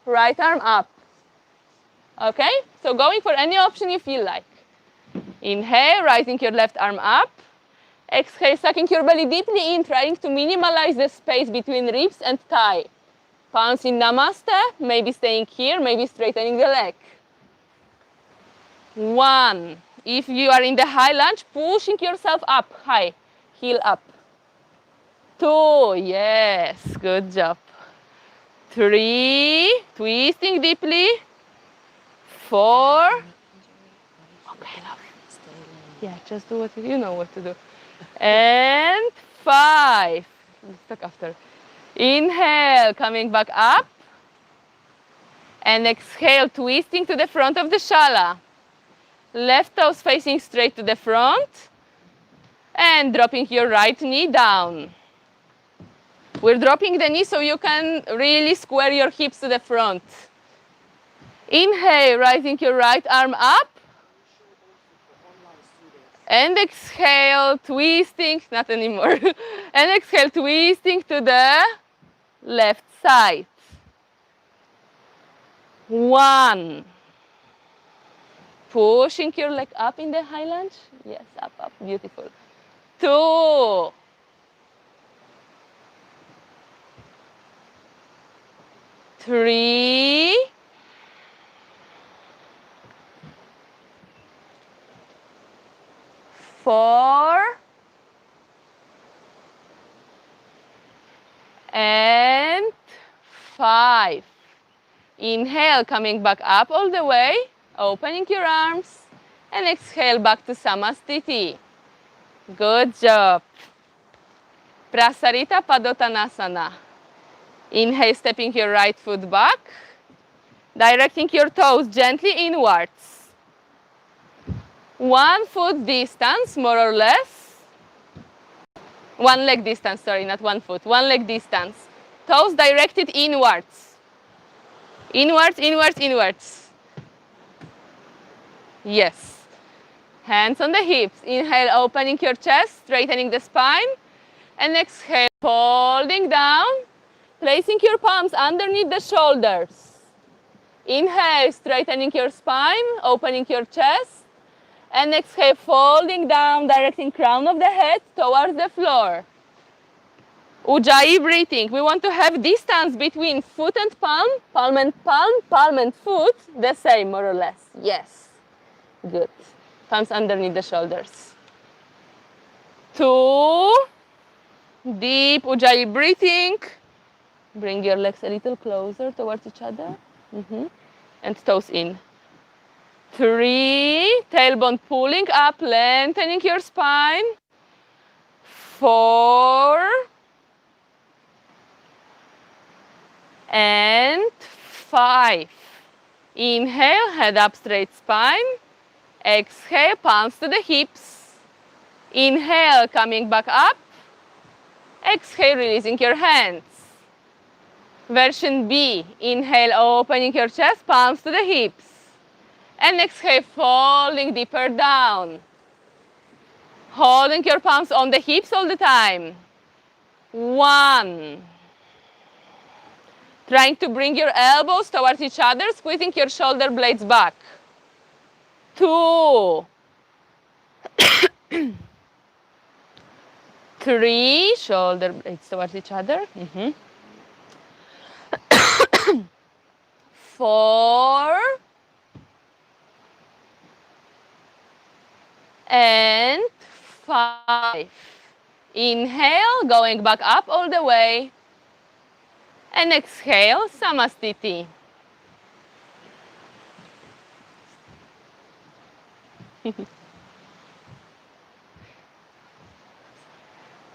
right arm up. Okay? So going for any option you feel like. Inhale, rising your left arm up. Exhale, sucking your belly deeply in, trying to minimize the space between ribs and thigh. Palms in Namaste, maybe staying here, maybe straightening the leg. 1, if you are in the high lunge, pushing yourself up, high, heel up. 2, yes, good job. 3, twisting deeply. 4, okay, love. Yeah, just do what you know what to do. And 5, stuck after. Inhale, coming back up. And exhale, twisting to the front of the shala. Left toes facing straight to the front. And dropping your right knee down. We're dropping the knee so you can really square your hips to the front. Inhale, rising your right arm up. And exhale, twisting, not anymore. And exhale, twisting to the left side. 1. Pushing your leg up in the high lunge. Yes, up, beautiful. 2. 3. 4. And 5. Inhale, coming back up all the way, opening your arms, and exhale back to Samastiti. Good job. Prasarita Padottanasana. Inhale, stepping your right foot back. Directing your toes gently inwards. 1 foot distance, more or less. 1 leg distance, sorry, not 1 foot. 1 leg distance. Toes directed inwards. Inwards, inwards, inwards. Yes. Hands on the hips. Inhale, opening your chest, straightening the spine. And exhale, folding down, placing your palms underneath the shoulders. Inhale, straightening your spine, opening your chest. And exhale, folding down, directing crown of the head towards the floor. Ujjayi breathing. We want to have distance between foot and palm, palm and palm, palm and foot, the same more or less. Yes. Good. Palms underneath the shoulders. 2. Deep Ujjayi breathing. Bring your legs a little closer towards each other. And toes in. 3. Tailbone pulling up, lengthening your spine. 4. And 5. Inhale, head up, straight spine. Exhale, palms to the hips. Inhale, coming back up. Exhale, releasing your hands. Version B. Inhale, opening your chest, palms to the hips. And exhale, falling deeper down. Holding your palms on the hips all the time. 1. Trying to bring your elbows towards each other, squeezing your shoulder blades back. 2. 3. Shoulder blades towards each other. 4. And 5. Inhale, going back up all the way. And exhale, Samastiti.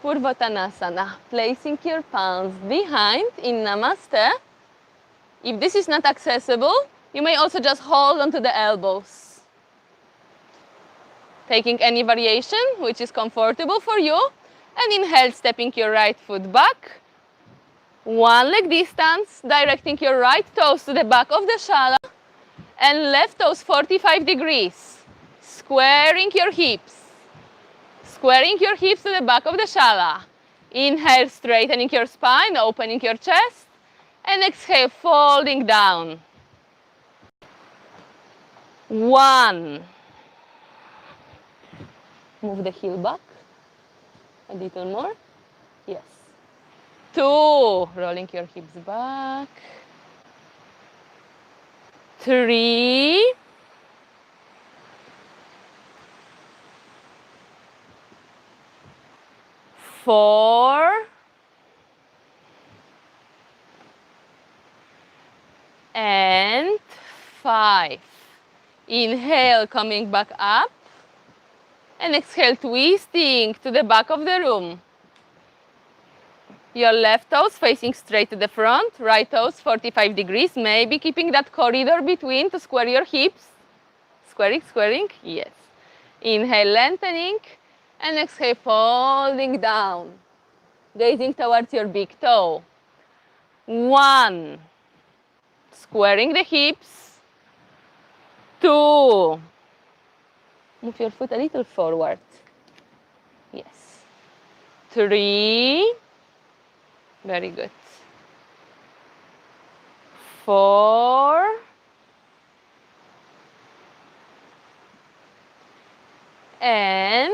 Purvottanasana, placing your palms behind in Namaste. If this is not accessible, you may also just hold onto the elbows. Taking any variation which is comfortable for you. And inhale, stepping your right foot back. 1 leg distance, directing your right toes to the back of the shala. And left toes 45 degrees. Squaring your hips. Squaring your hips to the back of the shala. Inhale, straightening your spine, opening your chest. And exhale, folding down. 1. Move the heel back. A little more. Yes. 2. Rolling your hips back. 3. 4. And 5. Inhale, coming back up. And exhale, twisting to the back of the room. Your left toes facing straight to the front, right toes 45 degrees, maybe keeping that corridor between to square your hips. Squaring, squaring, yes. Inhale, lengthening, and exhale, folding down. Gazing towards your big toe. 1. Squaring the hips. 2. Move your foot a little forward. Yes. 3. Very good. 4. And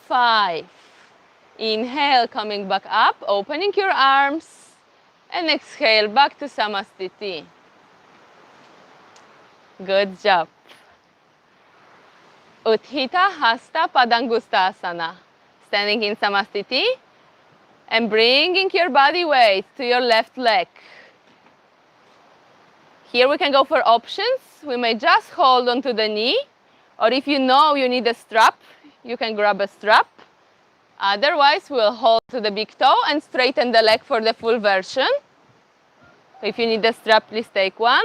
5. Inhale, coming back up, opening your arms. And exhale, back to Samastiti. Good job. Utthita Hasta Padangustasana. Standing in Samastiti. And bringing your body weight to your left leg. Here we can go for options. We may just hold onto the knee, or if you know you need a strap, you can grab a strap. Otherwise, we'll hold to the big toe and straighten the leg for the full version. If you need a strap, please take one.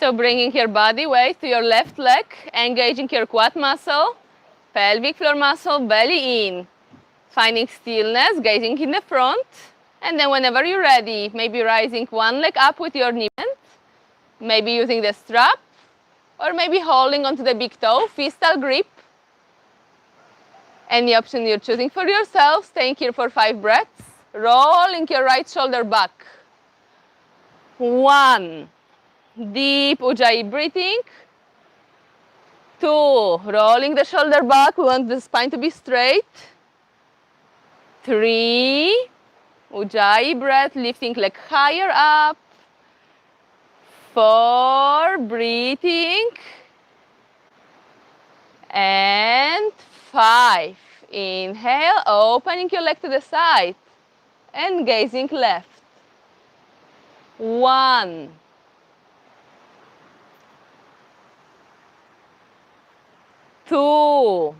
So bringing your body weight to your left leg, engaging your quad muscle, pelvic floor muscle, belly in. Finding stillness, gazing in the front. And then whenever you're ready, maybe rising one leg up with your knee bent, maybe using the strap, or maybe holding onto the big toe, fistal grip. Any option you're choosing for yourself. Staying here for 5 breaths. Rolling your right shoulder back. 1. Deep Ujjayi breathing. 2. Rolling the shoulder back. We want the spine to be straight. 3. Ujjayi breath, lifting leg higher up. 4. Breathing. And 5. Inhale, opening your leg to the side and gazing left. 1. 2.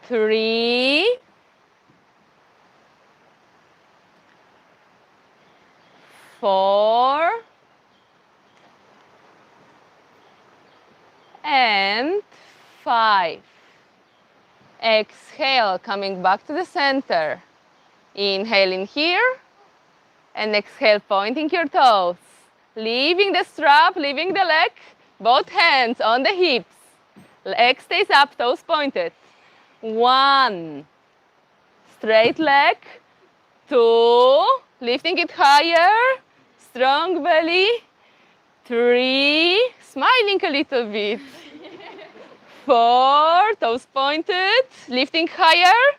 3. 4. And 5. Exhale, coming back to the center. Inhale in here. And exhale, pointing your toes. Leaving the strap, leaving the leg. Both hands on the hips. Leg stays up, toes pointed. 1. Straight leg. 2. Lifting it higher. Strong belly. 3. Smiling a little bit. 4. Toes pointed. Lifting higher.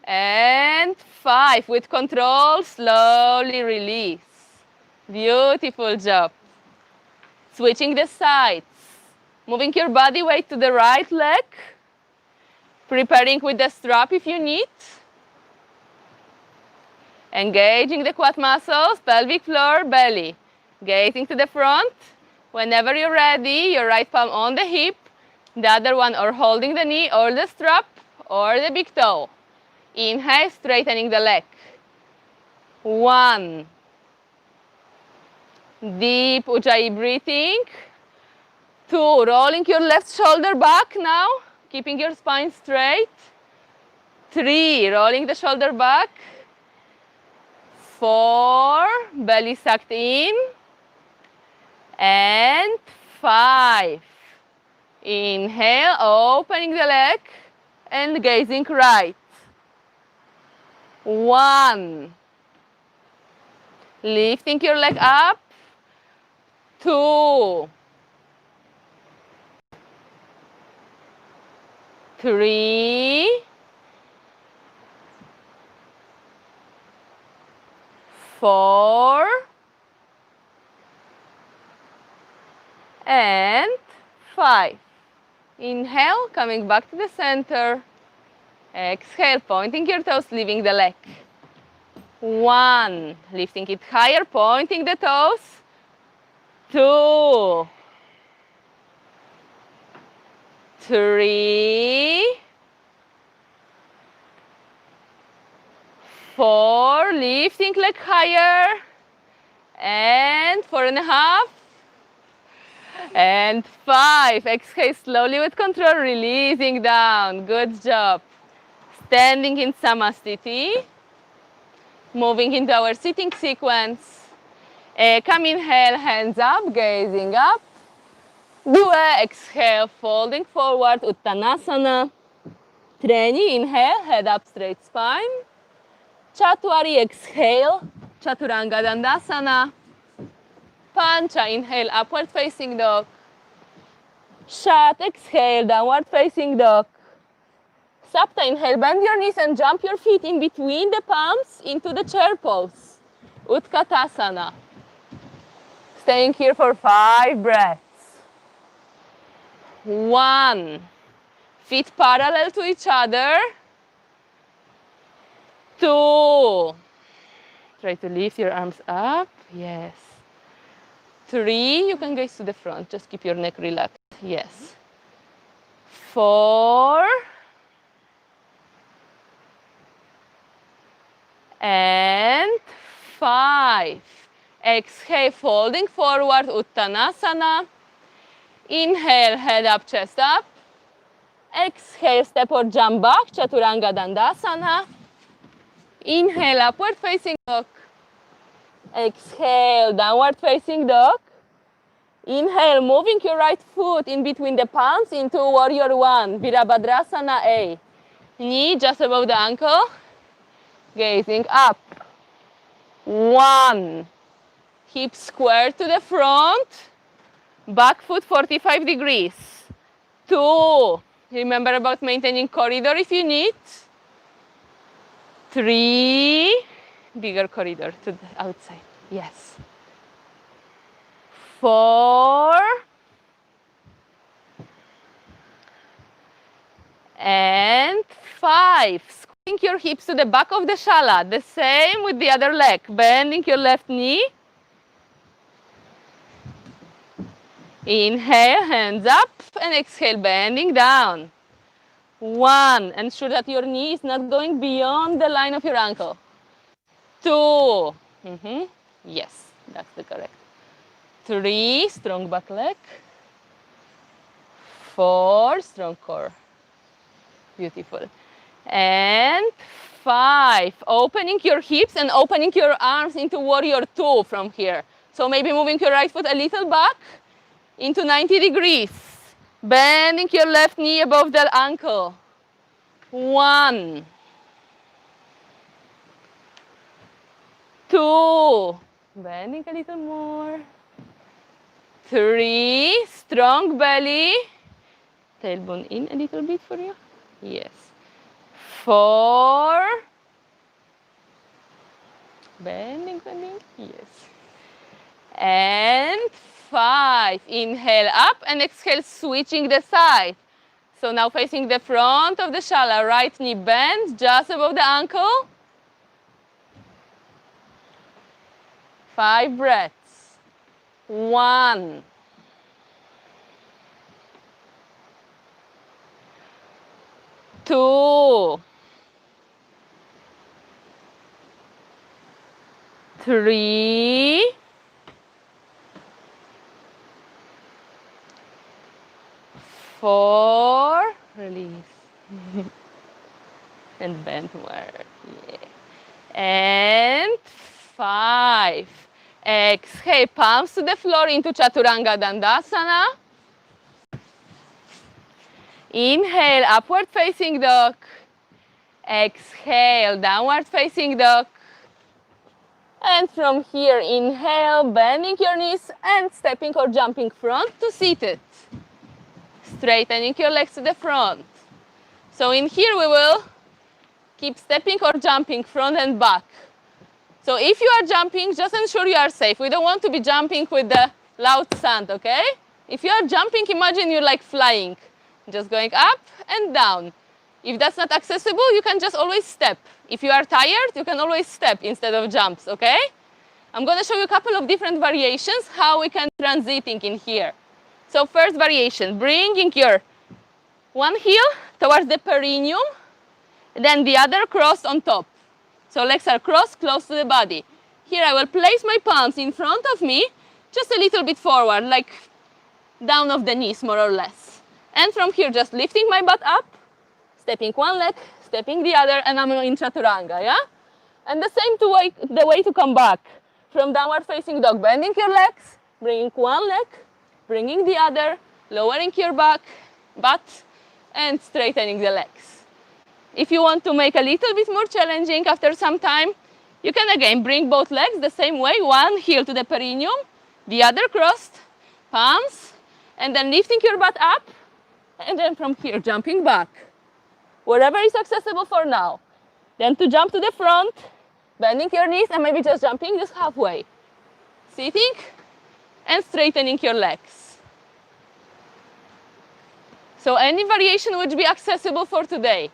And 5. With control, slowly release. Beautiful job. Switching the sides. Moving your body weight to the right leg. Preparing with the strap if you need. Engaging the quad muscles, pelvic floor, belly. Gazing to the front. Whenever you're ready, your right palm on the hip. The other one or holding the knee or the strap or the big toe. Inhale, straightening the leg. 1. Deep Ujjayi breathing. 2. Rolling your left shoulder back now, keeping your spine straight. 3. Rolling the shoulder back. 4. Belly sucked in. And 5. Inhale, opening the leg and gazing right. 1. Lifting your leg up. 2. 3. 4. And 5. Inhale, coming back to the center. Exhale, pointing your toes, leaving the leg. 1. Lifting it higher, pointing the toes. 2. 3. 4. Lifting leg higher. And 4.5. And 5. Exhale slowly with control, releasing down. Good job. Standing in Samasthiti. Moving into our sitting sequence. Come inhale, hands up, gazing up. Dua, exhale, folding forward, Uttanasana. Treni, inhale, head up, straight spine. Chatwari, exhale, Chaturanga Dandasana. Pancha, inhale, upward facing dog. Shat, exhale, downward facing dog. Sapta, inhale, bend your knees and jump your feet in between the palms into the chair pose. Utkatasana. Staying here for 5 breaths. 1. Feet parallel to each other. 2. Try to lift your arms up. Yes. 3. You can gaze to the front. Just keep your neck relaxed. Yes. 4. And 5. 5. Exhale, folding forward, Uttanasana. Inhale, head up, chest up. Exhale, step or jump back, Chaturanga Dandasana. Inhale, upward facing dog. Exhale, downward facing dog. Inhale, moving your right foot in between the palms into Warrior One, Virabhadrasana A. Knee just above the ankle, gazing up. 1. Hips square to the front, back foot 45 degrees. 2. Remember about maintaining corridor if you need. 3. Bigger corridor to the outside. Yes. 4. And 5. Squeezing your hips to the back of the shala. The same with the other leg. Bending your left knee. Inhale, hands up, and exhale, bending down. 1. Ensure that your knee is not going beyond the line of your ankle. 2. Yes, that's the correct. 3. Strong back leg. 4. Strong core. Beautiful. And 5. Opening your hips and opening your arms into Warrior 2 from here. So maybe moving your right foot a little back into 90 degrees. Bending your left knee above the ankle. 1. 2. Bending a little more. 3. Strong belly. Tailbone in a little bit for you. Yes. 4. Bending. Yes. And 5. Inhale up and exhale, switching the side. So now facing the front of the shala, right knee bends just above the ankle. 5 breaths. 1. 2. 3. 4. Release. And bend more. Yeah. And 5. Exhale, palms to the floor into Chaturanga Dandasana. Inhale, upward facing dog. Exhale, downward facing dog. And from here, inhale, bending your knees and stepping or jumping front to seated. Straightening your legs to the front. So in here we will keep stepping or jumping front and back. So if you are jumping, just ensure you are safe. We don't want to be jumping with the loud sound, okay? If you are jumping, imagine you're like flying. Just going up and down. If that's not accessible, you can just always step. If you are tired, you can always step instead of jumps, okay? I'm going to show you a couple of different variations, how we can transiting in here. So first variation, bringing your one heel towards the perineum, then the other crossed on top. So legs are crossed, close to the body. Here I will place my palms in front of me, just a little bit forward, like down of the knees, more or less. And from here, just lifting my butt up, stepping one leg, stepping the other, and I'm in Chaturanga, yeah? And the same the way to come back. From downward facing dog, bending your legs, bringing one leg, bringing the other, lowering your back, butt, and straightening the legs. If you want to make a little bit more challenging after some time, you can again bring both legs the same way, one heel to the perineum, the other crossed, palms, and then lifting your butt up, and then from here jumping back. Wherever is accessible for now. Then to jump to the front, bending your knees and maybe just jumping just halfway. Sitting and straightening your legs. So any variation would be accessible for today.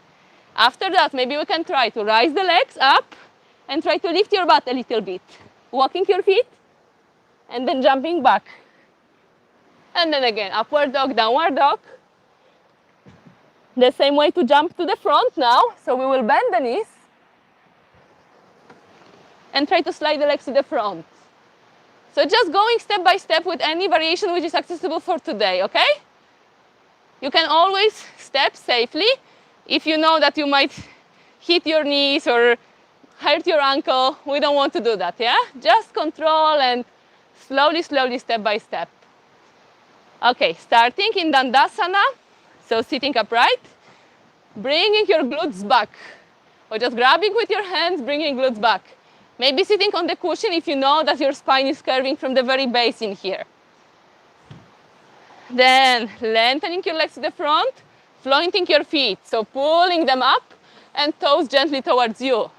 After that, maybe we can try to rise the legs up and try to lift your butt a little bit. Walking your feet and then jumping back. And then again, upward dog, downward dog. The same way to jump to the front now. So we will bend the knees. and try to slide the legs to the front. So just going step by step with any variation which is accessible for today, okay? You can always step safely. If you know that you might hit your knees or hurt your ankle, we don't want to do that, yeah? Just control and slowly, slowly, step by step. Okay, starting in Dandasana, so sitting upright, bringing your glutes back, or just grabbing with your hands, bringing glutes back. Maybe sitting on the cushion if you know that your spine is curving from the very base in here. Then lengthening your legs to the front, floating your feet, so pulling them up and toes gently towards you.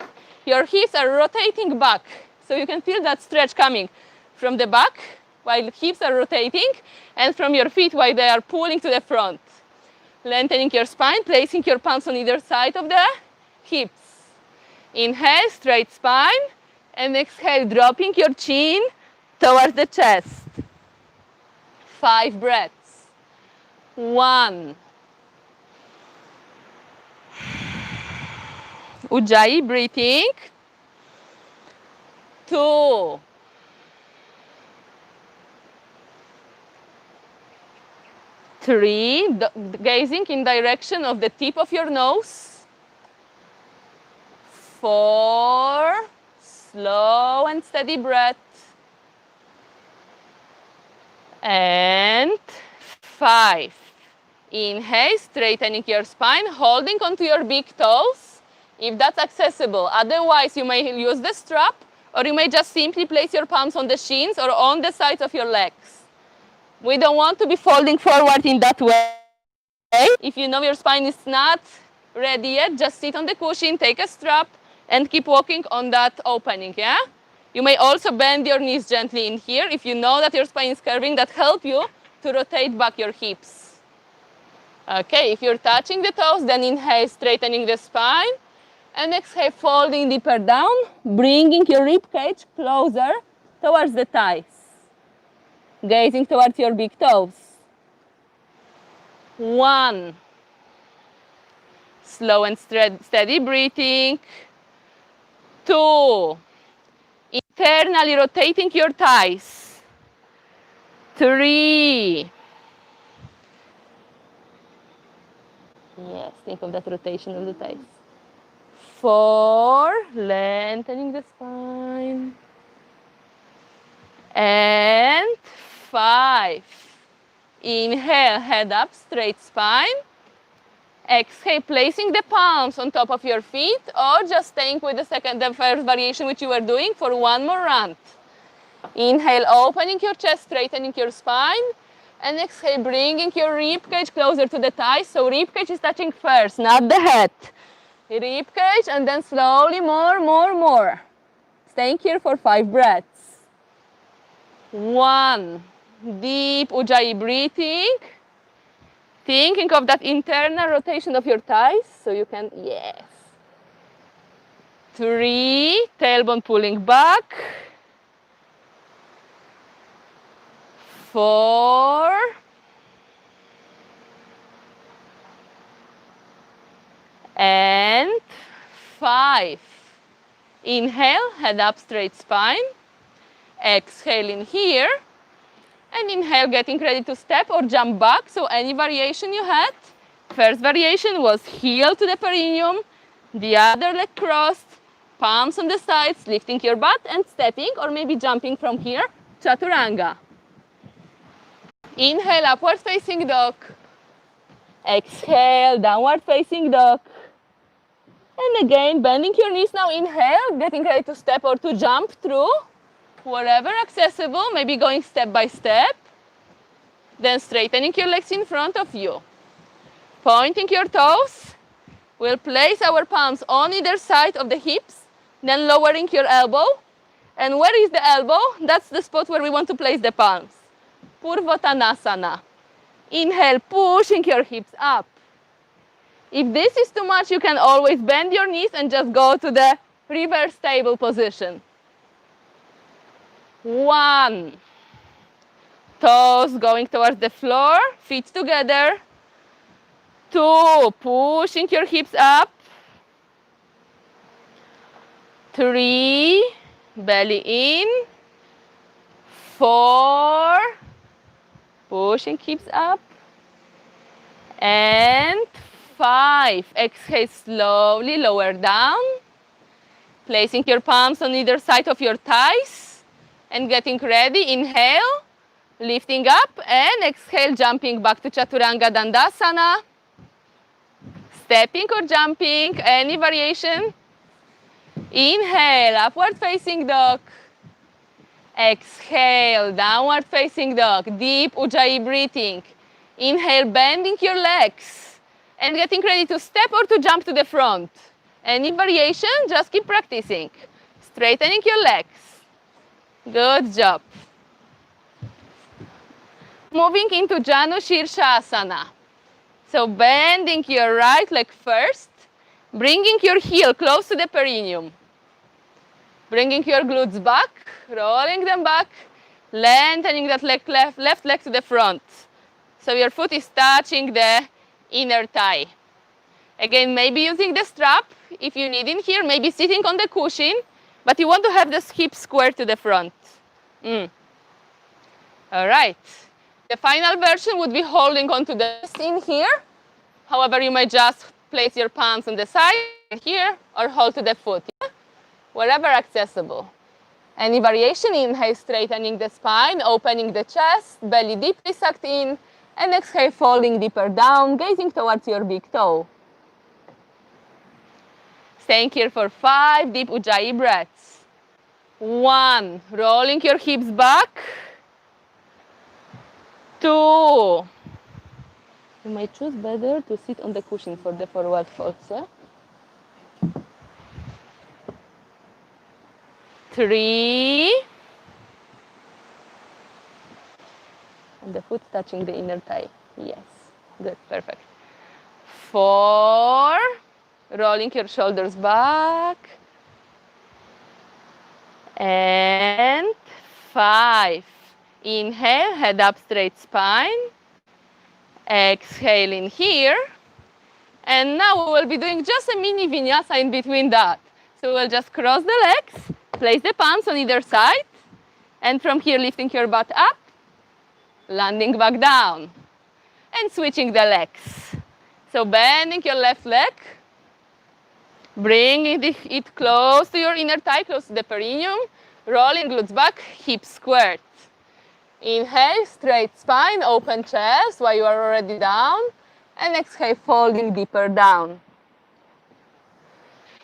Your hips are rotating back, so you can feel that stretch coming from the back while hips are rotating, and from your feet while they are pulling to the front. Lengthening your spine, placing your palms on either side of the hips. Inhale, straight spine, and exhale, dropping your chin towards the chest. 5 breaths. 1. Ujjayi breathing. 2. 3, gazing in direction of the tip of your nose. 4, slow and steady breath. And 5, inhale, straightening your spine, holding onto your big toes, if that's accessible. Otherwise, you may use the strap, or you may just simply place your palms on the shins or on the sides of your legs. We don't want to be folding forward in that way. If you know your spine is not ready yet, just sit on the cushion, take a strap, and keep walking on that opening, yeah? You may also bend your knees gently in here if you know that your spine is curving. That helps you to rotate back your hips. Okay, if you're touching the toes, then inhale, straightening the spine, and exhale, folding deeper down, bringing your rib cage closer towards the thighs. Gazing towards your big toes. 1. Slow and steady breathing. 2. Internally rotating your thighs. 3. Yes, think of that rotation of the thighs. 4. Lengthening the spine. And 5. Inhale, head up, straight spine. Exhale, placing the palms on top of your feet, or just staying with the first variation which you were doing for one more round. Inhale, opening your chest, straightening your spine. And exhale, bringing your rib cage closer to the thighs. So rib cage is touching first, not the head. Rib cage, and then slowly more. Staying here for 5 breaths. 1. Deep Ujjayi breathing. Thinking of that internal rotation of your thighs, so you can, yes. 3, tailbone pulling back. 4. And 5. Inhale, head up, straight spine. Exhale in here. And inhale, getting ready to step or jump back. So any variation you had. First variation was heel to the perineum, the other leg crossed, palms on the sides, lifting your butt and stepping, or maybe jumping from here, chaturanga. Inhale, upward facing dog. Exhale, downward facing dog. And again, bending your knees now. Inhale, getting ready to step or to jump through. Wherever accessible, maybe going step by step. Then straightening your legs in front of you. Pointing your toes. We'll place our palms on either side of the hips, then lowering your elbow. And where is the elbow? That's the spot where we want to place the palms. Purvottanasana. Inhale, pushing your hips up. If this is too much, you can always bend your knees and just go to the reverse table position. 1. Toes going towards the floor, feet together. 2. Pushing your hips up. 3. belly in. 4, pushing hips up. And 5, exhale slowly, lower down. Placing your palms on either side of your thighs and getting ready. Inhale, lifting up, and exhale, jumping back to Chaturanga Dandasana. Stepping or jumping, any variation. Inhale, upward facing dog. Exhale, downward facing dog. Deep Ujjayi breathing. Inhale, bending your legs and getting ready to step or to jump to the front. Any variation, just keep practicing. Straightening your legs. Good job. Moving into Janu Shirshasana. So bending your right leg first, bringing your heel close to the perineum. Bringing your glutes back, rolling them back, lengthening that leg, left leg to the front. So your foot is touching the inner thigh. Again, maybe using the strap if you need in here, maybe sitting on the cushion, but you want to have the hip square to the front. All right. The final version would be holding onto the wrist in here. However, you might just place your palms on the side here or hold to the foot, yeah? Wherever accessible. Any variation, inhale, straightening the spine, opening the chest, belly deeply sucked in, and exhale, falling deeper down, gazing towards your big toe. Staying here for 5 deep Ujjayi breaths. 1, rolling your hips back. 2, you might choose better to sit on the cushion for the forward folds, yeah? 3, and the foot touching the inner thigh. Yes, good, perfect. 4, rolling your shoulders back. And 5, inhale, head up, straight spine. Exhale in here. And now we will be doing just a mini vinyasa in between that. So we'll just cross the legs, place the palms on either side, and from here lifting your butt up, landing back down, and switching the legs. So bending your left leg, bringing it close to your inner thigh, close to the perineum, rolling glutes back, hips squared. Inhale, straight spine, open chest while you are already down, and exhale, folding deeper down.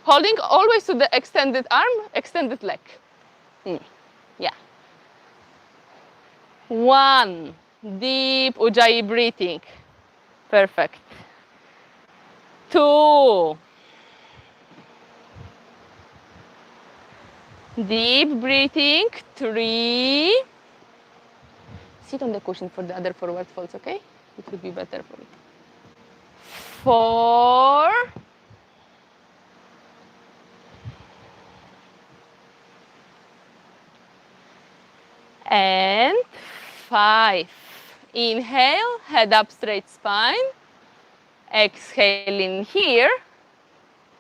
Holding always to the extended arm, extended leg. Yeah. 1, deep Ujjayi breathing. Perfect. 2, deep breathing. 3, sit on the cushion for the other forward folds, okay? It would be better for you. 4, and 5. Inhale, head up, straight spine. Exhale in here.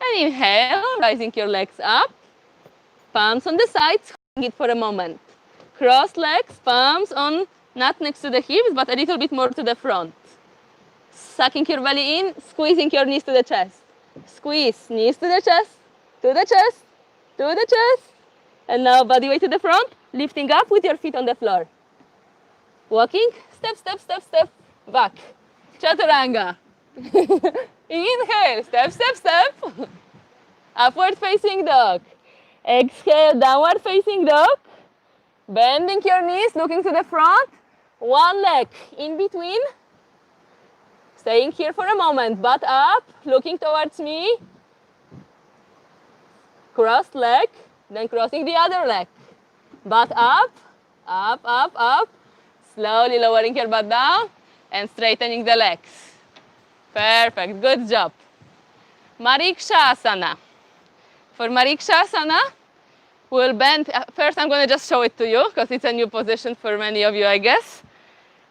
And inhale, rising your legs up. Palms on the sides, holding it for a moment. Cross legs, palms on, not next to the hips, but a little bit more to the front. Sucking your belly in, squeezing your knees to the chest. Squeeze, knees to the chest, to the chest, to the chest. And now body weight to the front, lifting up with your feet on the floor. Walking, step, step, step, step, back. Chaturanga. Inhale, step, step, step. Upward facing dog. Exhale, downward facing dog. Bending your knees, looking to the front. One leg in between. Staying here for a moment, butt up, looking towards me. Crossed leg, then crossing the other leg. Butt up, up, up, up. Slowly lowering your butt down and straightening the legs. Perfect, good job. Marikshasana. For Marikshasana, we'll bend. First, I'm going to just show it to you because it's a new position for many of you, I guess.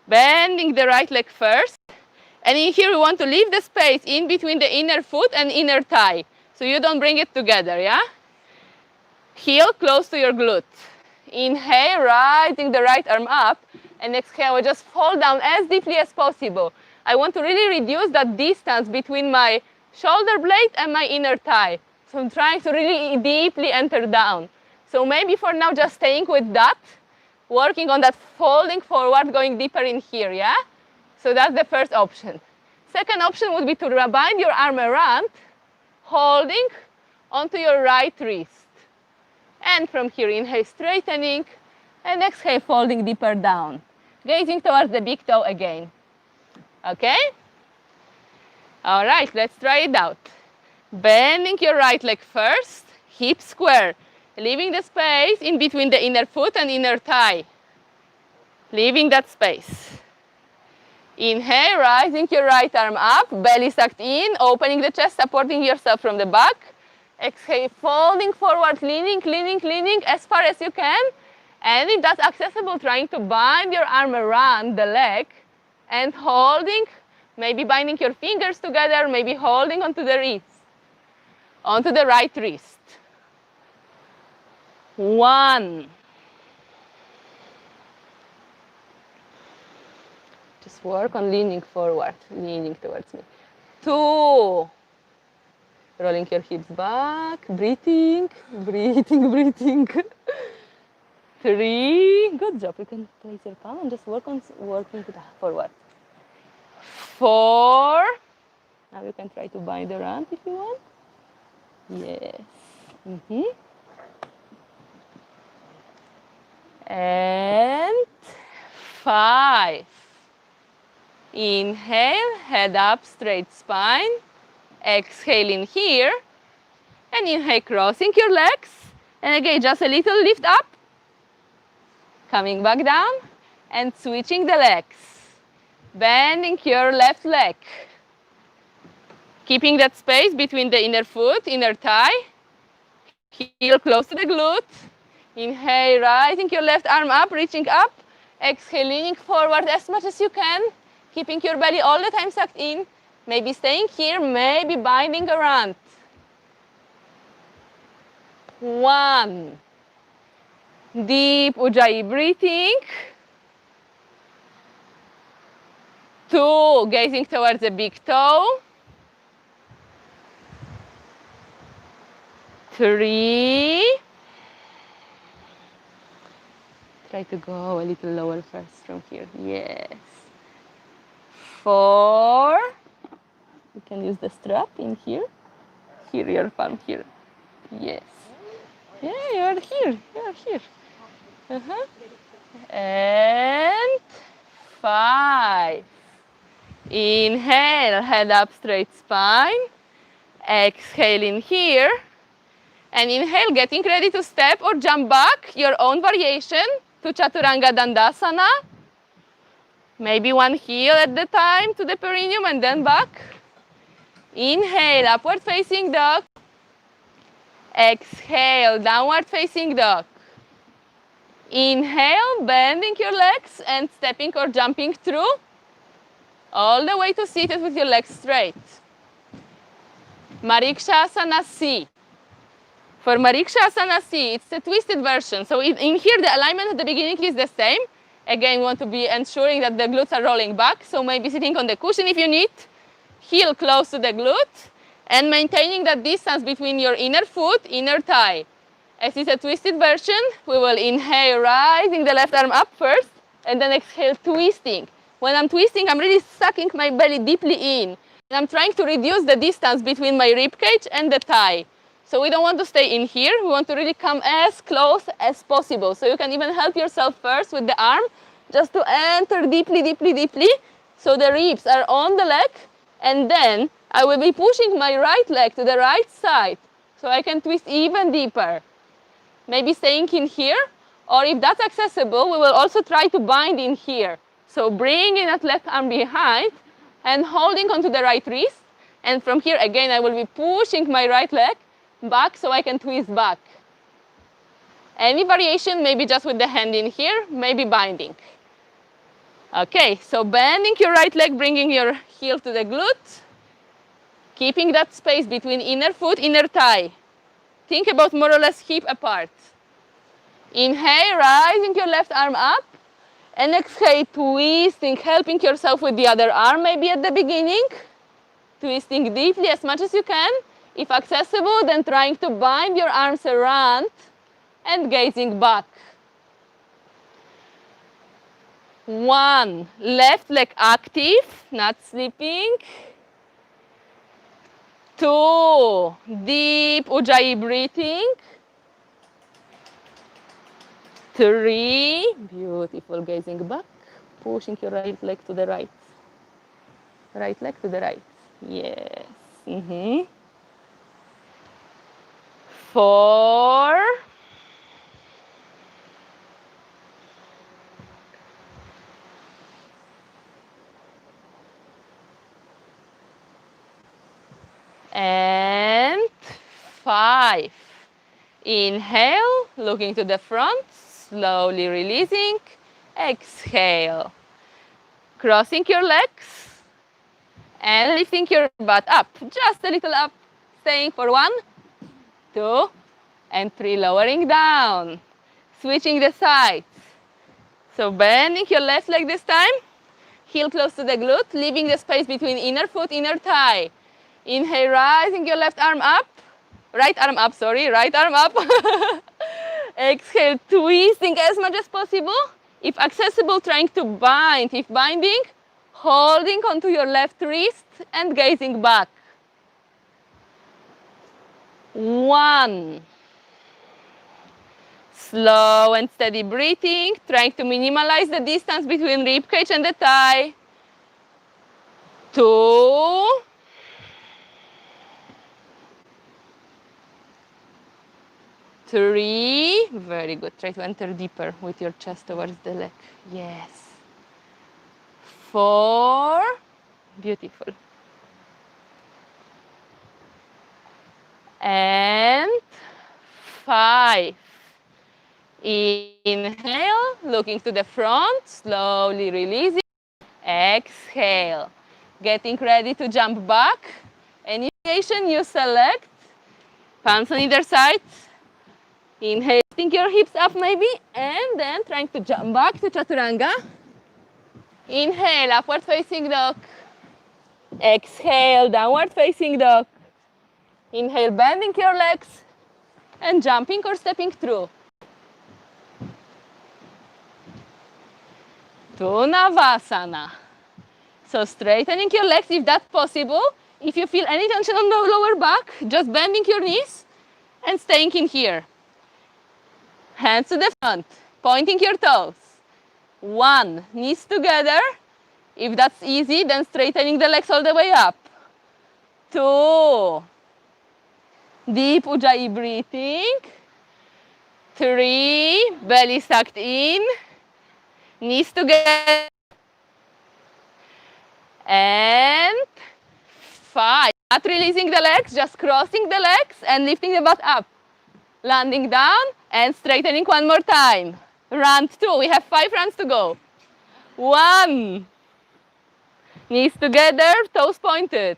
Bending the right leg first. And in here, we want to leave the space in between the inner foot and inner thigh. So you don't bring it together, yeah? Heel close to your glute. Inhale, rising the right arm up, and exhale, just fall down as deeply as possible. I want to really reduce that distance between my shoulder blade and my inner thigh. So I'm trying to really deeply enter down. So maybe for now, just staying with that, working on that folding forward, going deeper in here, yeah? So that's the first option. Second option would be to bind your arm around, holding onto your right wrist. And from here, inhale, straightening, and exhale, folding deeper down. Gazing towards the big toe again. Okay? All right, let's try it out. Bending your right leg first, hip square, leaving the space in between the inner foot and inner thigh. Leaving that space. Inhale, rising your right arm up, belly sucked in, opening the chest, supporting yourself from the back. Exhale, folding forward, leaning, leaning, leaning as far as you can. And if that's accessible, trying to bind your arm around the leg and holding, maybe binding your fingers together, maybe holding onto the wrist, onto the right wrist. 1. Just work on leaning forward, leaning towards me. 2. Rolling your hips back, breathing, breathing, breathing. 3. Good job. You can place your palm and just work on working forward. 4. Now you can try to bind around if you want. Yes. And 5. Inhale, head up, straight spine. Exhale in here. And inhale, crossing your legs. And again, just a little lift up. Coming back down. And switching the legs. Bending your left leg. Keeping that space between the inner foot, inner thigh. Heel close to the glute. Inhale, rising your left arm up, reaching up. Exhale, leaning forward as much as you can. Keeping your belly all the time sucked in. Maybe staying here, maybe binding around. 1. Deep Ujjayi breathing. 2. Gazing towards the big toe. 3. Try to go a little lower first from here. Yes. 4. You can use the strap in here. Here, your palm here. Yes. Yeah, you are here. You are here. And 5. Inhale, head up, straight spine. Exhale in here. And inhale, getting ready to step or jump back, your own variation to Chaturanga Dandasana. Maybe one heel at the time to the perineum and then back. Inhale, upward facing dog. Exhale, downward facing dog. Inhale, bending your legs and stepping or jumping through. All the way to seated with your legs straight. Marikshasana C. For Marikshasana C, it's a twisted version. So in here, the alignment at the beginning is the same. Again, we want to be ensuring that the glutes are rolling back. So maybe sitting on the cushion if you need. Heel close to the glute. And maintaining that distance between your inner foot, inner thigh. As it's a twisted version, we will inhale, rising the left arm up first. And then exhale, twisting. When I'm twisting, I'm really sucking my belly deeply in. And I'm trying to reduce the distance between my rib cage and the thigh. So we don't want to stay in here. We want to really come as close as possible. So you can even help yourself first with the arm, just to enter deeply, deeply, deeply. So the ribs are on the leg. And then I will be pushing my right leg to the right side. So I can twist even deeper. Maybe staying in here. Or if that's accessible, we will also try to bind in here. So bringing that left arm behind and holding onto the right wrist. And from here, again, I will be pushing my right leg back so I can twist back. Any variation, maybe just with the hand in here, maybe binding. Okay, so bending your right leg, bringing your heel to the glute. Keeping that space between inner foot, inner thigh. Think about more or less hip apart. Inhale, rising your left arm up. And exhale, twisting, helping yourself with the other arm maybe at the beginning. Twisting deeply as much as you can. If accessible, then trying to bind your arms around and gazing back. 1, left leg active, not sleeping. 2, deep Ujjayi breathing. 3, beautiful, gazing back, pushing your right leg to the right. Right leg to the right, yes. 4, and 5. Inhale, looking to the front, slowly releasing. Exhale, crossing your legs and lifting your butt up, just a little up, staying for 1, 2, and 3, lowering down, switching the sides. So bending your left leg this time, heel close to the glute, leaving the space between inner foot, inner thigh. Inhale, rising your left arm up, right arm up, right arm up. Exhale, twisting as much as possible. If accessible, trying to bind. If binding, holding onto your left wrist and gazing back. 1. Slow and steady breathing, trying to minimize the distance between rib cage and the thigh. 2. 3, very good. Try to enter deeper with your chest towards the leg. Yes. 4, beautiful. And 5. Inhale, looking to the front, slowly releasing. Exhale, getting ready to jump back. Any position you select, palms on either side. Inhale, lifting your hips up maybe, and then trying to jump back to Chaturanga. Inhale, upward facing dog. Exhale, downward facing dog. Inhale, bending your legs and jumping or stepping through. To Navasana. So straightening your legs if that's possible. If you feel any tension on the lower back, just bending your knees and staying in here. Hands to the front, pointing your toes. 1, knees together. If that's easy, then straightening the legs all the way up. 2, deep Ujjayi breathing. 3, belly sucked in. Knees together. And 5, not releasing the legs, just crossing the legs and lifting the butt up. Landing down and straightening 1 more time. Round 2, we have 5 rounds to go. 1, knees together, toes pointed.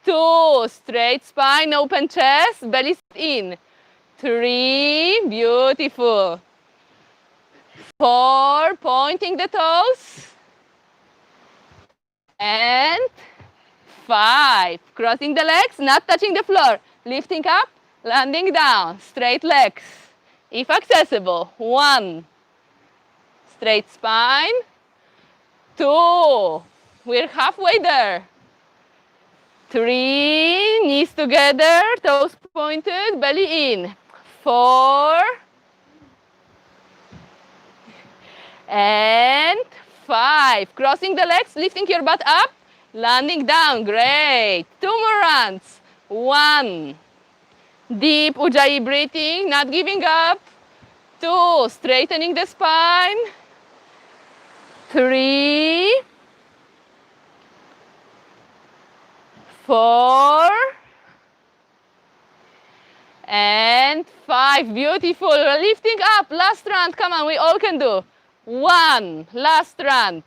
2, straight spine, open chest, belly in. 3, beautiful. 4, pointing the toes. And 5, crossing the legs, not touching the floor. Lifting up, landing down, straight legs. If accessible, 1, straight spine. 2, we're halfway there. 3, knees together, toes pointed, belly in. 4, and 5, crossing the legs, lifting your butt up, landing down, great. 2 more rounds. 1, deep Ujjayi breathing, not giving up. 2, straightening the spine. 3, 4, and 5, beautiful. Lifting up, last round, come on, we all can do. 1, last round.